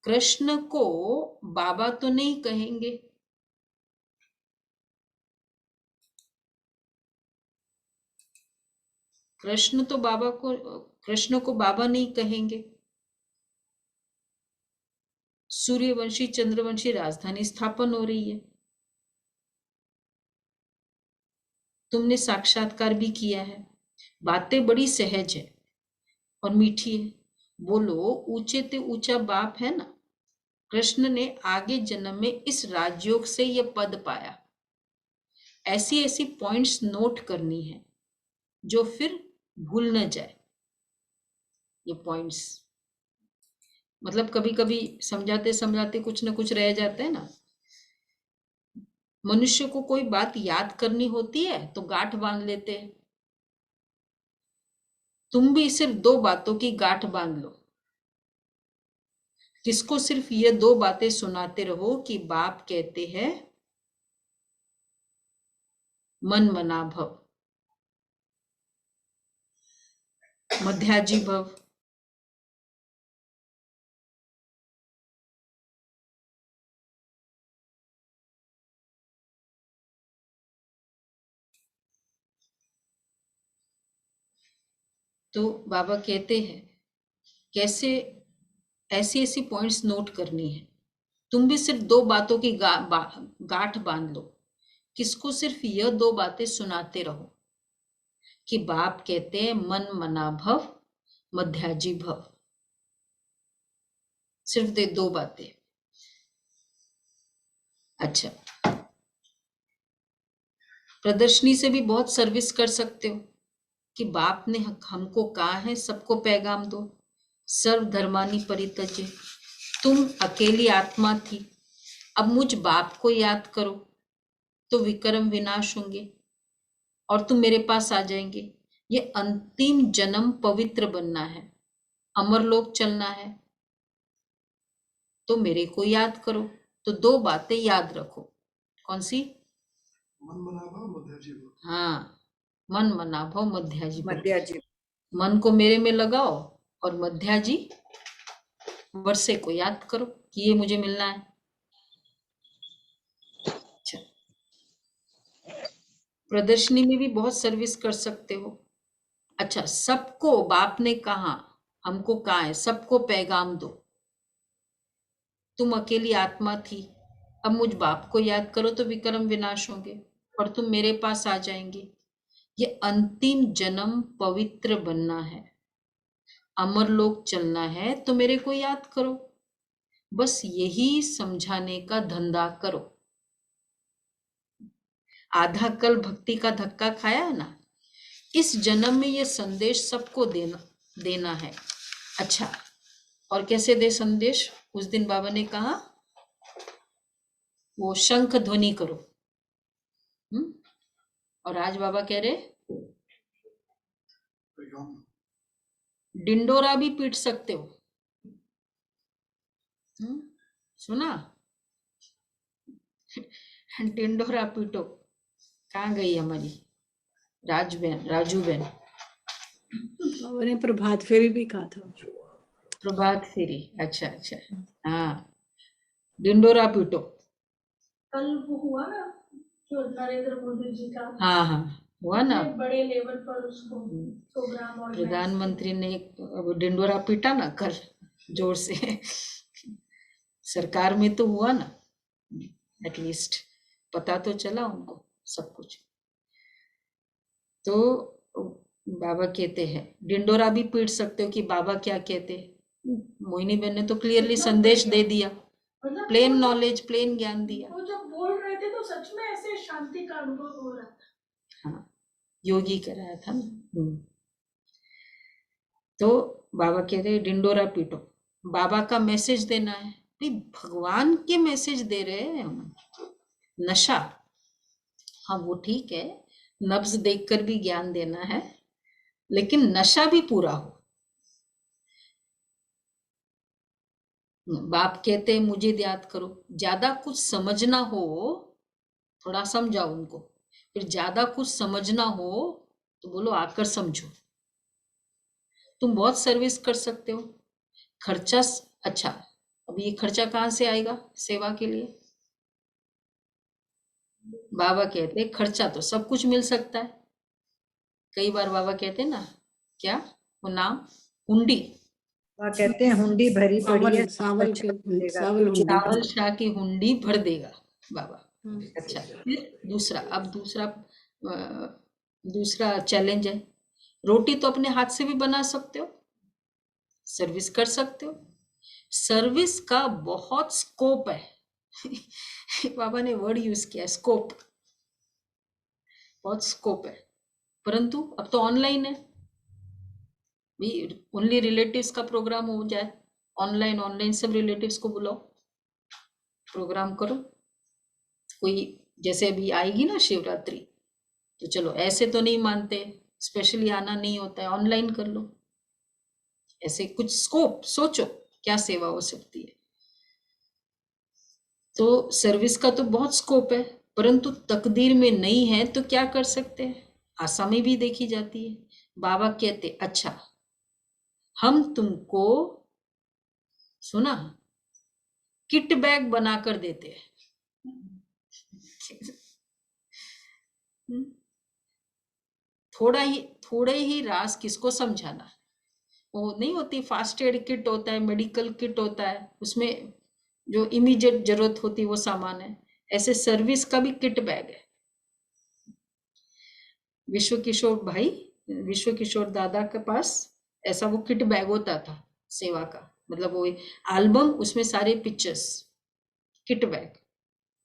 कृष्ण को बाबा तो नहीं कहेंगे, कृष्ण को बाबा नहीं कहेंगे। सूर्यवंशी चंद्रवंशी राजधानी स्थापन हो रही है, तुमने साक्षात्कार भी किया है। बातें बड़ी सहज है और मीठी है। बोलो ऊंचे ते ऊंचा बाप है ना। कृष्ण ने आगे जन्म में इस राजयोग से यह पद पाया। ऐसी ऐसी पॉइंट्स नोट करनी है जो फिर भूल न जाए। ये पॉइंट्स मतलब कभी कभी समझाते समझाते कुछ न कुछ रह जाते हैं ना। मनुष्य को कोई बात याद करनी होती है तो गांठ बांध लेते हैं। तुम भी सिर्फ 2 बातों की गांठ बांध लो। किसको सिर्फ ये 2 बातें सुनाते रहो कि बाप कहते हैं मन मना भव, मध्याजी भव। तो बाबा कहते हैं कैसे ऐसी ऐसी पॉइंट्स नोट करनी है। तुम भी सिर्फ 2 बातों की गांठ बांध लो। किसको सिर्फ यह 2 बातें सुनाते रहो कि बाप कहते हैं मन मना भव, मध्याजी भव। सिर्फ 2 बातें। अच्छा, प्रदर्शनी से भी बहुत सर्विस कर सकते हो कि बाप ने हमको कहा है सबको पैगाम दो, सर्व धर्मानी परित्यज्य। तुम अकेली आत्मा थी, अब मुझ बाप को याद करो तो विक्रम विनाश होंगे और तुम मेरे पास आ जाएंगे। ये अंतिम जन्म पवित्र बनना है, अमरलोक चलना है, तो मेरे को याद करो। तो 2 बातें याद रखो। कौन सी? हाँ, मन मना भव मध्याजी भव। मध्याजी मन को मेरे में लगाओ और मध्याजी वर्षे को याद करो कि ये मुझे मिलना है। अच्छा, प्रदर्शनी में भी बहुत सर्विस कर सकते हो। अच्छा, सबको बाप ने कहा, हमको कहा है सबको पैगाम दो। तुम अकेली आत्मा थी, अब मुझ बाप को याद करो तो विक्रम विनाश होंगे और तुम मेरे पास आ जाएंगे। ये अंतिम जन्म पवित्र बनना है, अमर लोक चलना है, तो मेरे को याद करो। बस यही समझाने का धंधा करो। आधा कल भक्ति का धक्का खाया है ना, इस जन्म में ये संदेश सबको देना है। अच्छा, और कैसे दे संदेश? उस दिन बाबा ने कहा वो शंख ध्वनि करो। और आज बाबा कह रहे डिंडोरा भी पीट सकते हो। सुना? डिंडोरा पीटो। कहाँ गई हमारी राजू बहन? उन्हें प्रभात फेरी भी कहा था। प्रभात फेरी, अच्छा अच्छा, हाँ, डिंडोरा पीटो। कल वो हुआ ना जो नरेंद्र मोदी जी का, हाँ हाँ, हुआ ना, बड़े लेवल पर उसको प्रोग्राम और प्रधानमंत्री ने डिंडोरा पीटा ना कल जोर से। सरकार में तो हुआ ना, एटलीस्ट पता तो चला उनको सब कुछ। तो बाबा कहते हैं डिंडोरा भी पीट सकते हो कि बाबा क्या कहते हैं। मोहिनी बहन ने तो क्लियरली संदेश दे दिया, प्लेन नॉलेज, प्लेन ज्ञान दिया। वो जब बोल रहे थे तो सच में ऐसे शांति का अनुभव हो रहा था। हाँ, योगी कराया था ना। तो बाबा कह रहे डिंडोरा पीटो, बाबा का मैसेज देना है। भाई भगवान के मैसेज दे रहे हैं हम। नशा, हाँ वो ठीक है, नब्ज देखकर भी ज्ञान देना है, लेकिन नशा भी पूरा हो। बाप कहते हैं मुझे याद करो, ज्यादा कुछ समझना हो थोड़ा समझाओ उनको, फिर ज्यादा कुछ समझना हो तो बोलो आकर समझो। तुम बहुत सर्विस कर सकते हो। खर्चा, अच्छा अब ये खर्चा कहाँ से आएगा सेवा के लिए? बाबा कहते हैं खर्चा तो सब कुछ मिल सकता है। कई बार बाबा कहते हैं ना, क्या वो नाम, हुंडी। वह कहते हैं हुंडी भरी पड़ी है, सावल सावल शाह की हुंडी भर देगा बाबा। अच्छा, फिर दूसरा, अब दूसरा चैलेंज है, रोटी तो अपने हाथ से भी बना सकते हो, सर्विस कर सकते हो। सर्विस का बहुत स्कोप है। बाबा ने वर्ड यूज किया, स्कोप, बहुत स्कोप है। परंतु अब तो ऑनलाइन है, ओनली रिलेटिव्स का प्रोग्राम हो जाए, ऑनलाइन सब रिलेटिव्स को बुलाओ, प्रोग्राम करो। कोई जैसे अभी आएगी ना शिवरात्रि, तो चलो ऐसे तो नहीं मानते, स्पेशली आना नहीं होता है, ऑनलाइन कर लो। ऐसे कुछ स्कोप सोचो क्या सेवा हो सकती है। तो सर्विस का तो बहुत स्कोप है, परंतु तकदीर में नहीं है तो क्या कर सकते हैं, आसामी भी देखी जाती है। बाबा कहते अच्छा हम तुमको, सुना, किट बैग बनाकर देते हैं। थोड़े ही रास किसको समझाना। वो नहीं होती, फास्ट एड किट होता है, मेडिकल किट होता है, उसमें जो इमीडिएट जरूरत होती है वो सामान है। ऐसे सर्विस का भी किट बैग है। विश्व किशोर दादा के पास ऐसा वो किट बैग होता था सेवा का, मतलब वो एल्बम, उसमें सारे पिक्चर्स, किट बैग,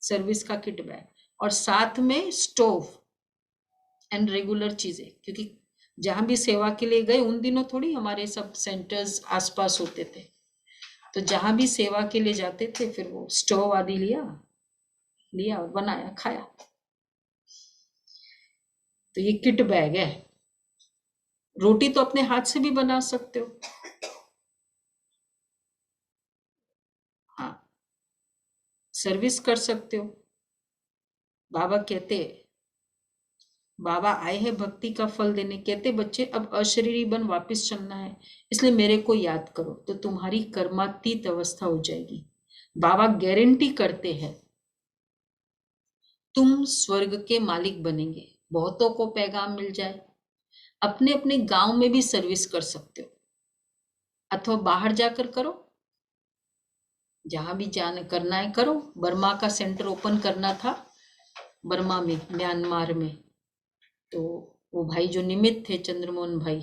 सर्विस का किट बैग, और साथ में स्टोव एंड रेगुलर चीजें, क्योंकि जहां भी सेवा के लिए गए, उन दिनों थोड़ी हमारे सब सेंटर्स आसपास होते थे, तो जहां भी सेवा के लिए जाते थे फिर वो स्टोव आदि लिया और बनाया, खाया। तो ये किट बैग है। रोटी तो अपने हाथ से भी बना सकते हो। हाँ, सर्विस कर सकते हो। बाबा कहते, बाबा आए हैं भक्ति का फल देने। कहते बच्चे अब अशरीरी बन वापस चलना है, इसलिए मेरे को याद करो तो तुम्हारी कर्मातीत अवस्था हो जाएगी। बाबा गारंटी करते हैं तुम स्वर्ग के मालिक बनेंगे। बहुतों को पैगाम मिल जाए। अपने अपने गांव में भी सर्विस कर सकते हो, अथवा बाहर जाकर करो, जहां भी जाना करना है करो। बर्मा का सेंटर ओपन करना था, बर्मा में, म्यांमार में, तो वो भाई जो निमित्त थे, चंद्रमोहन भाई,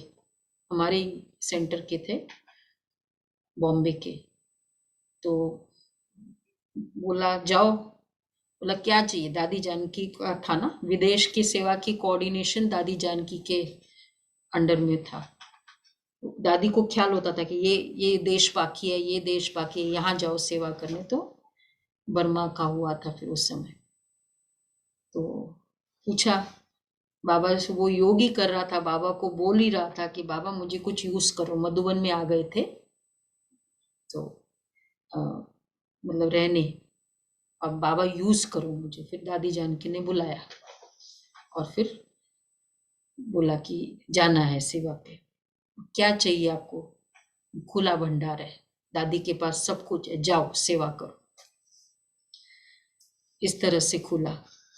हमारे ही सेंटर के थे, बॉम्बे के, तो बोला जाओ। बोला क्या चाहिए? दादी जानकी का था ना, विदेश की सेवा की कोऑर्डिनेशन दादी जानकी के अंडर में था। दादी को ख्याल होता था कि ये देश बाकी है, ये देश बाकी है, यहाँ जाओ सेवा करने। तो बर्मा का हुआ था फिर उस समय। तो पूछा बाबा से, वो योगी कर रहा था, बाबा को बोल ही रहा था कि बाबा मुझे कुछ यूज करो। मधुबन में आ गए थे, तो मतलब रहने, अब बाबा यूज करो मुझे। फिर दादी जानकी ने बुलाया और फिर बोला कि जाना है सेवा पे। क्या चाहिए आपको? खुला भंडार है, दादी के पास सब कुछ है, जाओ सेवा करो। इस तरह से खुला।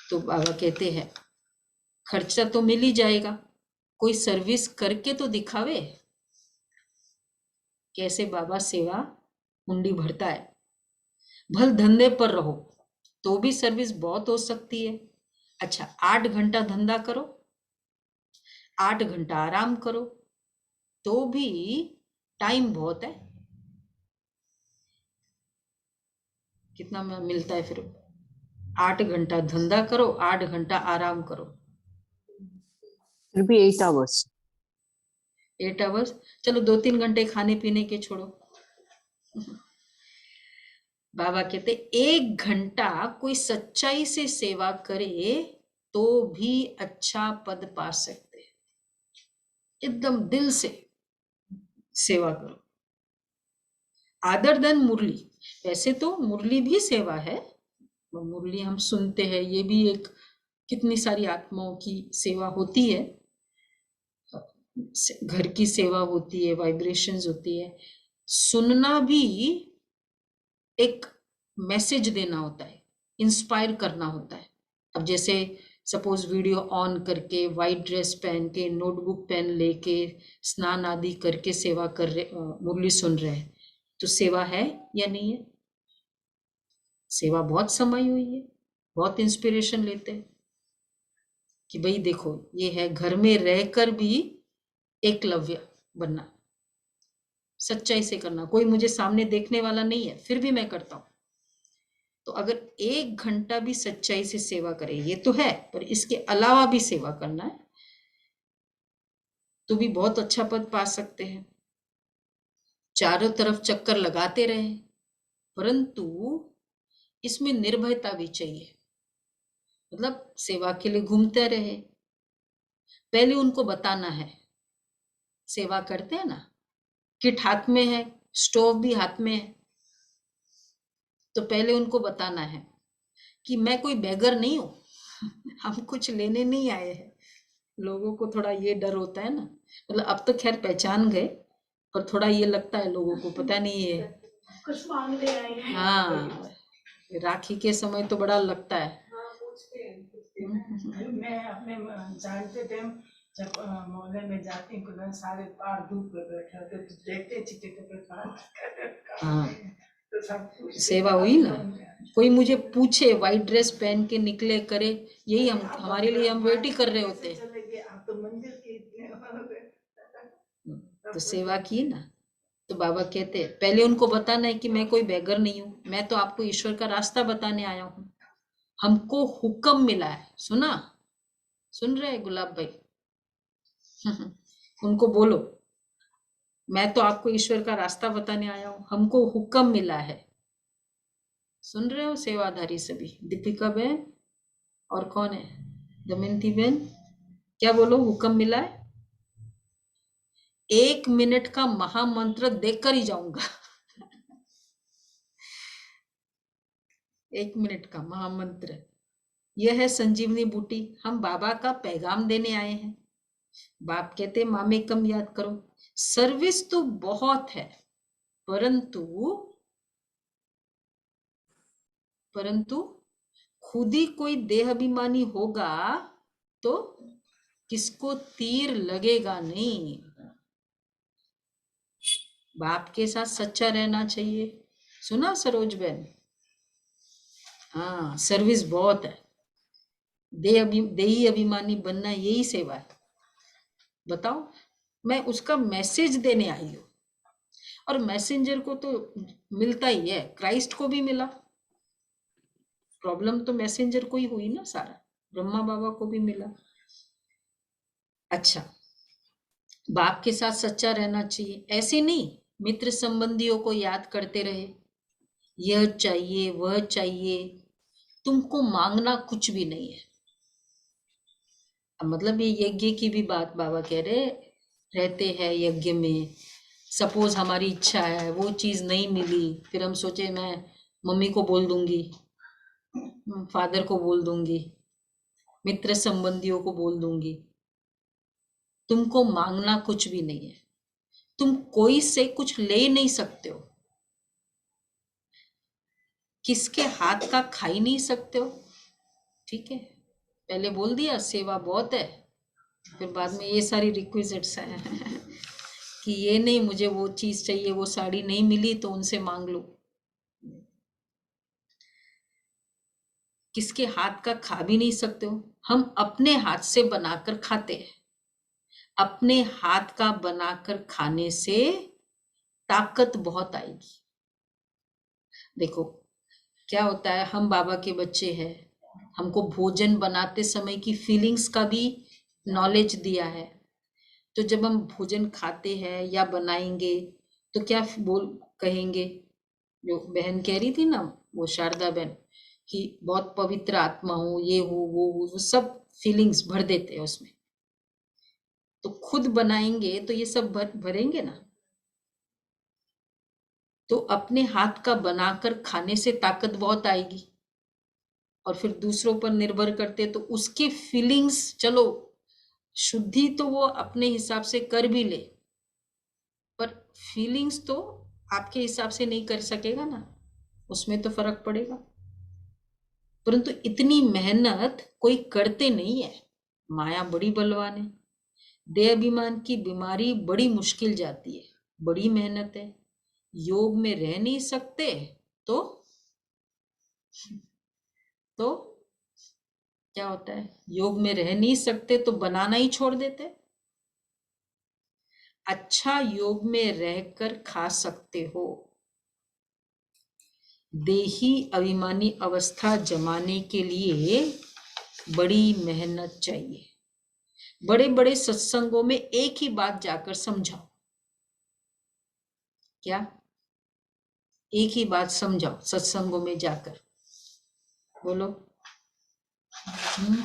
तो बाबा कहते हैं खर्चा तो मिल ही जाएगा, कोई सर्विस करके तो दिखावे। कैसे बाबा सेवा हुंडी भरता है। भल धंधे पर रहो तो भी सर्विस बहुत हो सकती है। अच्छा, 8 घंटा धंधा करो, 8 घंटा आराम करो, तो भी टाइम बहुत है। कितना मिलता है फिर? 8 घंटा धंधा करो, 8 घंटा आराम करो, फिर भी 8 आवर्स। 8 आवर्स। चलो 2-3 घंटे खाने पीने के छोड़ो। बाबा कहते 1 घंटा कोई सच्चाई से सेवा करे तो भी अच्छा पद पा सकते हैं। एकदम दिल से सेवा करो। आदर देन मुरली। वैसे तो मुरली भी सेवा है, मुरली हम सुनते हैं, ये भी एक, कितनी सारी आत्माओं की सेवा होती है, घर की सेवा होती है, वाइब्रेशंस होती है। सुनना भी एक मैसेज देना होता है, इंस्पायर करना होता है। अब जैसे सपोज वीडियो ऑन करके, वाइट ड्रेस पहन के, नोटबुक पेन लेके, स्नान आदि करके सेवा कर रहे, मुरली सुन रहे हैं, तो सेवा है या नहीं है? सेवा बहुत समाई हुई है। बहुत इंस्पिरेशन लेते हैं कि भाई देखो ये है, घर में रहकर भी एकलव्य बनना, सच्चाई से करना। कोई मुझे सामने देखने वाला नहीं है, फिर भी मैं करता हूं। तो अगर 1 घंटा भी सच्चाई से सेवा करे, ये तो है, पर इसके अलावा भी सेवा करना है तो भी बहुत अच्छा पद पा सकते हैं। चारों तरफ चक्कर लगाते रहे, परंतु इसमें निर्भयता भी चाहिए। मतलब सेवा के लिए घूमते रहे, पहले उनको बताना है। सेवा करते हैं ना, किट हाथ में है, स्टोव भी हाथ में है, तो पहले उनको बताना है कि मैं कोई बेगर नहीं हूं, हम कुछ लेने नहीं आए हैं। लोगों को थोड़ा ये डर होता है ना, मतलब अब तो खैर पहचान गए, पर थोड़ा ये लगता है लोगों को, पता नहीं है कुछ मांगने आए हैं। हाँ, राखी के समय तो बड़ा लगता है। मैं अपने जानते टाइम जब मोहल्ले में जाती हूँ, सारे पार धूप पे बैठे होते तो देखते चिट्टे पे हाँ, तो सब कुछ सेवा हुई ना। कोई मुझे पूछे, वाइट ड्रेस पहन के निकले करे, यही हम, हमारे लिए हम वेट ही कर रहे होते हैं। चले गए, आप तो मंदिर के इतने हो गए। तो सेवा की ना। तो बाबा कहते हैं पहले उनको बताना है कि मैं कोई बेगर नहीं हूं, मैं तो आपको ईश्वर का रास्ता बताने आया हूं। हमको हुक्म मिला है। सुना? सुन रहे हैं गुलाब भाई? उनको बोलो मैं तो आपको ईश्वर का रास्ता बताने आया हूं, हमको हुक्म मिला है। सुन रहे हो सेवाधारी सभी? दीपिका बहन और कौन है, दमयंती बहन, क्या बोलो? हुक्म मिला है। 1 मिनट का महामंत्र देकर ही जाऊंगा। 1 मिनट का महामंत्र। यह है संजीवनी बूटी, हम बाबा का पैगाम देने आए हैं। बाप कहते मामे कम याद करो। सर्विस तो बहुत है, परंतु खुद ही कोई देह अभिमानी होगा तो किसको तीर लगेगा नहीं। बाप के साथ सच्चा रहना चाहिए। सुना सरोज बहन? हाँ, सर्विस बहुत है। देही अभिमानी बनना यही सेवा है। बताओ, मैं उसका मैसेज देने आई हूँ, और मैसेंजर को तो मिलता ही है, क्राइस्ट को भी मिला। प्रॉब्लम तो मैसेंजर को ही हुई ना, सारा ब्रह्मा बाबा को भी मिला। अच्छा, बाप के साथ सच्चा रहना चाहिए, ऐसे नहीं मित्र संबंधियों को याद करते रहे, यह चाहिए वह चाहिए, तुमको मांगना कुछ भी नहीं है। अब मतलब ये यज्ञ की भी बात बाबा कह रहे, रहते हैं यज्ञ में, सपोज हमारी इच्छा है, वो चीज नहीं मिली, फिर हम सोचे मैं मम्मी को बोल दूंगी, फादर को बोल दूंगी, मित्र संबंधियों को बोल दूंगी। तुमको मांगना कुछ भी नहीं है, तुम कोई से कुछ ले नहीं सकते हो, किसके हाथ का खा ही नहीं सकते हो। ठीक है, पहले बोल दिया सेवा बहुत है, फिर बाद में ये सारी रिक्विजिट्स हैं कि ये नहीं, मुझे वो चीज चाहिए, वो साड़ी नहीं मिली तो उनसे मांग लो। किसके हाथ का खा भी नहीं सकते हो। हम अपने हाथ से बनाकर खाते हैं। अपने हाथ का बनाकर खाने से ताकत बहुत आएगी। देखो क्या होता है, हम बाबा के बच्चे हैं, हमको भोजन बनाते समय की फीलिंग्स का भी नॉलेज दिया है। तो जब हम भोजन खाते हैं या बनाएंगे तो क्या कहेंगे, जो बहन कह रही थी ना, वो शारदा बहन, कि बहुत पवित्र आत्मा हूँ, ये हो वो सब फीलिंग्स भर देते हैं उसमें। तो खुद बनाएंगे तो ये सब भरेंगे ना। तो अपने हाथ का बनाकर खाने से ताकत बहुत आएगी, और फिर दूसरों पर निर्भर करते तो उसके फीलिंग्स, चलो शुद्धि तो वो अपने हिसाब से कर भी ले, पर फीलिंग्स तो आपके हिसाब से नहीं कर सकेगा ना, उसमें तो फर्क पड़ेगा। परंतु इतनी मेहनत कोई करते नहीं है। माया बड़ी बलवान है, देह अभिमान की बीमारी बड़ी मुश्किल जाती है, बड़ी मेहनत है। योग में रह नहीं सकते तो क्या होता है, योग में रह नहीं सकते तो बनाना ही छोड़ देते। अच्छा, योग में रहकर खा सकते हो। देही अभिमानी अवस्था जमाने के लिए बड़ी मेहनत चाहिए। बड़े बड़े सत्संगों में एक ही बात जाकर समझाओ। क्या? एक ही बात समझाओ सत्संगों में जाकर। बोलो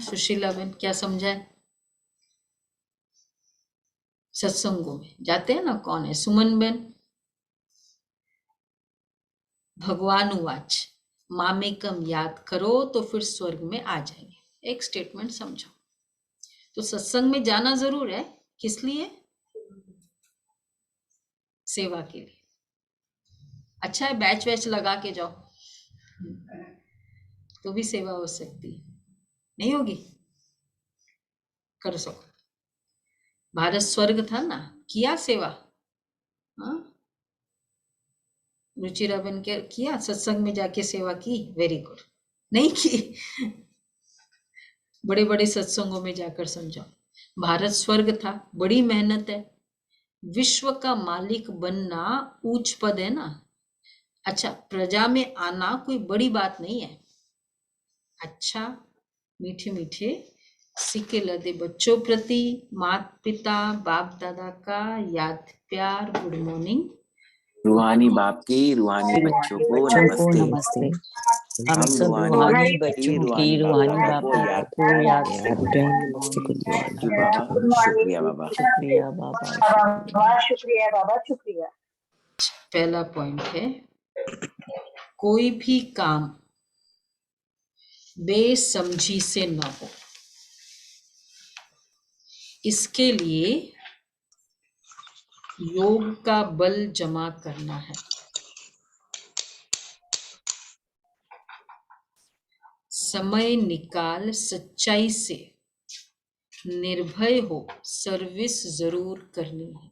सुशीला बहन, क्या समझाए? सत्संगों में जाते हैं ना, कौन है? सुमन बहन। भगवान उवाच, मामेकम याद करो तो फिर स्वर्ग में आ जाएंगे। एक स्टेटमेंट समझो। तो सत्संग में जाना जरूर है, किस लिए? सेवा के लिए। अच्छा है, बैच वैच लगा के जाओ तो भी सेवा हो सकती है। नहीं होगी? कर सको। भारत स्वर्ग था ना, किया सेवा। हाँ, रुचिरा बन के किया, सत्संग में जाके सेवा की, वेरी गुड। नहीं की? बड़े बड़े सत्संगों में जाकर समझाओ। भारत स्वर्ग था, बड़ी मेहनत है। विश्व का मालिक बनना ऊंच पद है ना। अच्छा, प्रजा में आना कोई बड़ी बात नहीं है। अच्छा, मीठे मीठे सिक्के लदे बच्चों प्रति माता पिता बाप दादा का याद प्यार, गुड मॉर्निंग। रूहानी बाप की रूहानी बच्चों को नमस्ते। हम सब रूहानी बच्चों की रूहानी बाबा को याद करते हैं। जी बाबा, शुक्रिया बाबा। शुक्रिया बाबा, शुक्रिया बाबा, शुक्रिया। पहला पॉइंट है, कोई भी काम बेसमझी से न हो। इसके लिए योग का बल जमा करना है। समय निकाल सच्चाई से निर्भय हो सर्विस जरूर करनी है।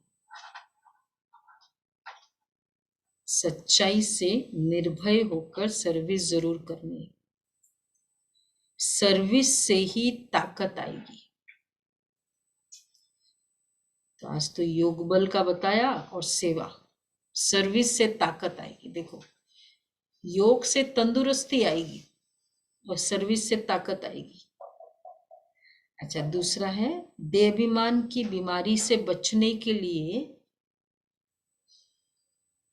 सच्चाई से निर्भय होकर सर्विस जरूर करनी है। सर्विस से ही ताकत आएगी। तो आज तो योग बल का बताया और सेवा, सर्विस से ताकत आएगी। देखो, योग से तंदुरुस्ती आएगी और सर्विस से ताकत आएगी। अच्छा, दूसरा है देहाभिमान की बीमारी से बचने के लिए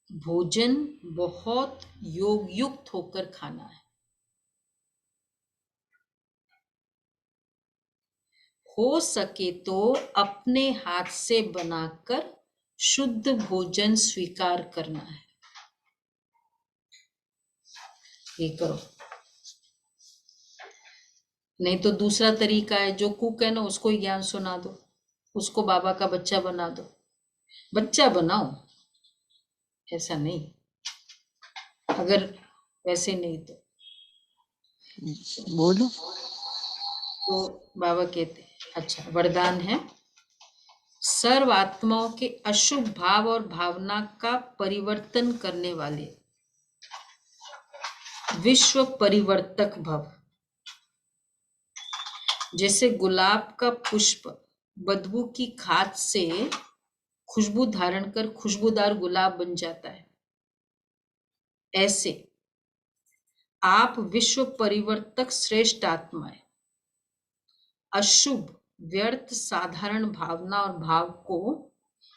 भोजन बहुत योग युक्त होकर खाना है। हो सके तो अपने हाथ से बनाकर शुद्ध भोजन स्वीकार करना है। ये करो। नहीं तो दूसरा तरीका है, जो कुक है ना उसको ही ज्ञान सुना दो, उसको बाबा का बच्चा बना दो। बच्चा बनाओ, ऐसा नहीं। अगर वैसे नहीं तो बोलो। तो बाबा कहते हैं, अच्छा वरदान है, सर्व आत्माओं के अशुभ भाव और भावना का परिवर्तन करने वाले विश्व परिवर्तक भव। जैसे गुलाब का पुष्प बदबू की खाद से खुशबू धारण कर खुशबूदार गुलाब बन जाता है, ऐसे आप विश्व परिवर्तक श्रेष्ठ आत्माएं अशुभ व्यर्थ साधारण भावना और भाव को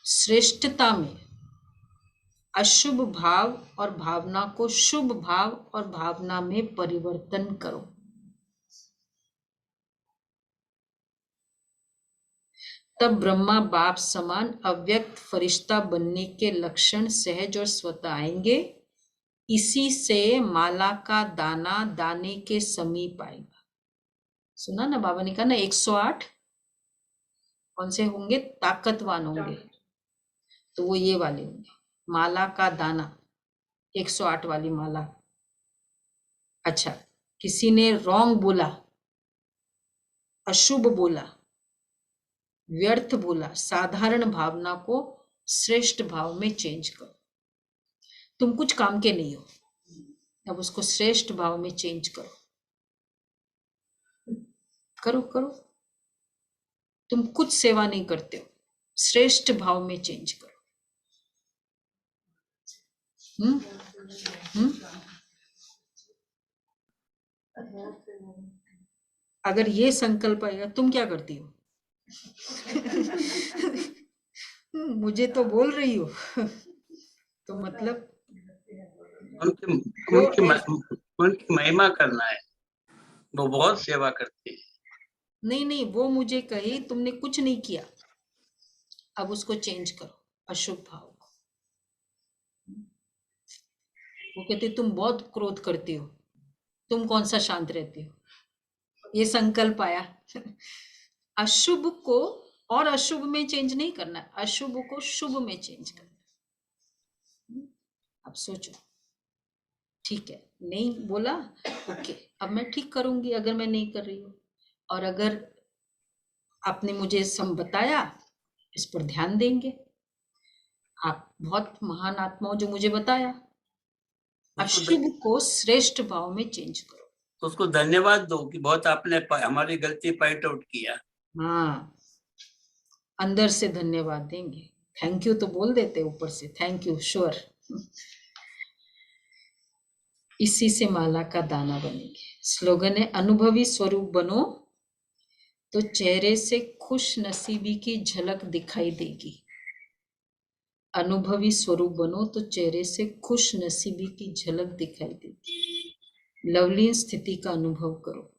श्रेष्ठता में, अशुभ भाव और भावना को शुभ भाव और भावना में परिवर्तन करो। तब ब्रह्मा बाप समान अव्यक्त फरिश्ता बनने के लक्षण सहज और स्वतः आएंगे। इसी से माला का दाना दाने के समीप आएगा। सुना ना, बाबा ने कहा ना 108 कौन से होंगे? ताकतवान होंगे। तो वो ये वाले होंगे, माला का दाना 108 वाली माला। अच्छा, किसी ने रॉन्ग बोला, अशुभ बोला, व्यर्थ बोला, साधारण भावना को श्रेष्ठ भाव में चेंज करो। तुम कुछ काम के नहीं हो, अब उसको श्रेष्ठ भाव में चेंज करो। करो करो, तुम कुछ सेवा नहीं करते हो, श्रेष्ठ भाव में चेंज करो। अगर ये संकल्प आएगा, तुम क्या करती हो? मुझे तो बोल रही हो। तो मतलब उनकी महिमा करना है, वो बहुत सेवा करते हैं। नहीं नहीं, वो मुझे कही तुमने कुछ नहीं किया, अब उसको चेंज करो अशुभ भाव को। वो कहते तुम बहुत क्रोध करती हो, तुम कौन सा शांत रहती हो। ये संकल्प आया। अशुभ को और अशुभ में चेंज नहीं करना, अशुभ को शुभ में चेंज करना। अब सोचो, ठीक है नहीं बोला, ओके अब मैं ठीक करूंगी अगर मैं नहीं कर रही हूँ, और अगर आपने मुझे बताया इस पर ध्यान देंगे। आप बहुत महान आत्मा हो जो मुझे बताया, अशुभ को श्रेष्ठ भाव में चेंज करो। तो उसको धन्यवाद दो कि बहुत आपने हमारी गलती पॉइंट आउट किया। हाँ, अंदर से धन्यवाद देंगे। थैंक यू तो बोल देते ऊपर से, थैंक यू श्योर। इसी से माला का दाना बनेंगे। स्लोगन है, अनुभवी स्वरूप बनो तो चेहरे से खुश नसीबी की झलक दिखाई देगी। अनुभवी स्वरूप बनो तो चेहरे से खुश नसीबी की झलक दिखाई देगी। लवलीन स्थिति का अनुभव करो।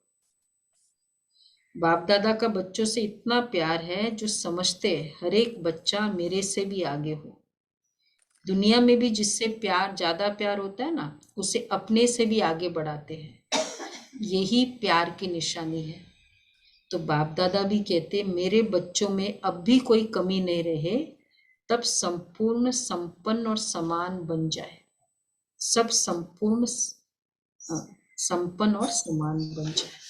बाप दादा का बच्चों से इतना प्यार है जो समझते हर एक बच्चा मेरे से भी आगे हो। दुनिया में भी जिससे प्यार ज्यादा प्यार होता है ना, उसे अपने से भी आगे बढ़ाते हैं। यही प्यार की निशानी है। तो बाप दादा भी कहते मेरे बच्चों में अब भी कोई कमी नहीं रहे, तब संपूर्ण संपन्न और समान बन जाए, सब संपूर्ण संपन्न और समान बन जाए।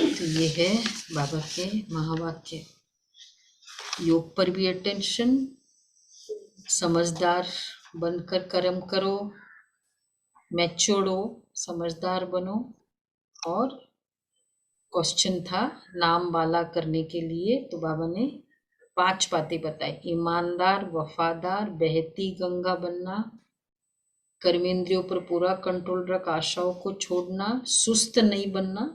तो ये है बाबा के महावाक्य। योग पर भी अटेंशन, समझदार बनकर कर्म करो, मैच्योर हो, समझदार बनो। और क्वेश्चन था नाम वाला करने के लिए, तो बाबा ने 5 बातें बताई। ईमानदार, वफादार, बहती गंगा बनना, कर्मेंद्रियों पर पूरा कंट्रोल रख, आशाओं को छोड़ना, सुस्त नहीं बनना,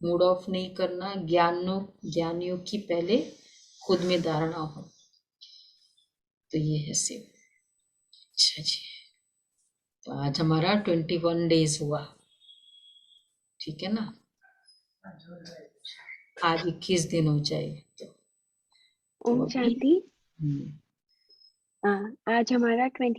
मूड ऑफ नहीं करना, ज्ञानियों की पहले खुद में धारणा हो। तो ये है सेव। अच्छा जी, तो आज हमारा 21 डेज हुआ, ठीक है ना। आज 21 दिन हो जाएगा। तो ओम शांति। आज हमारा 20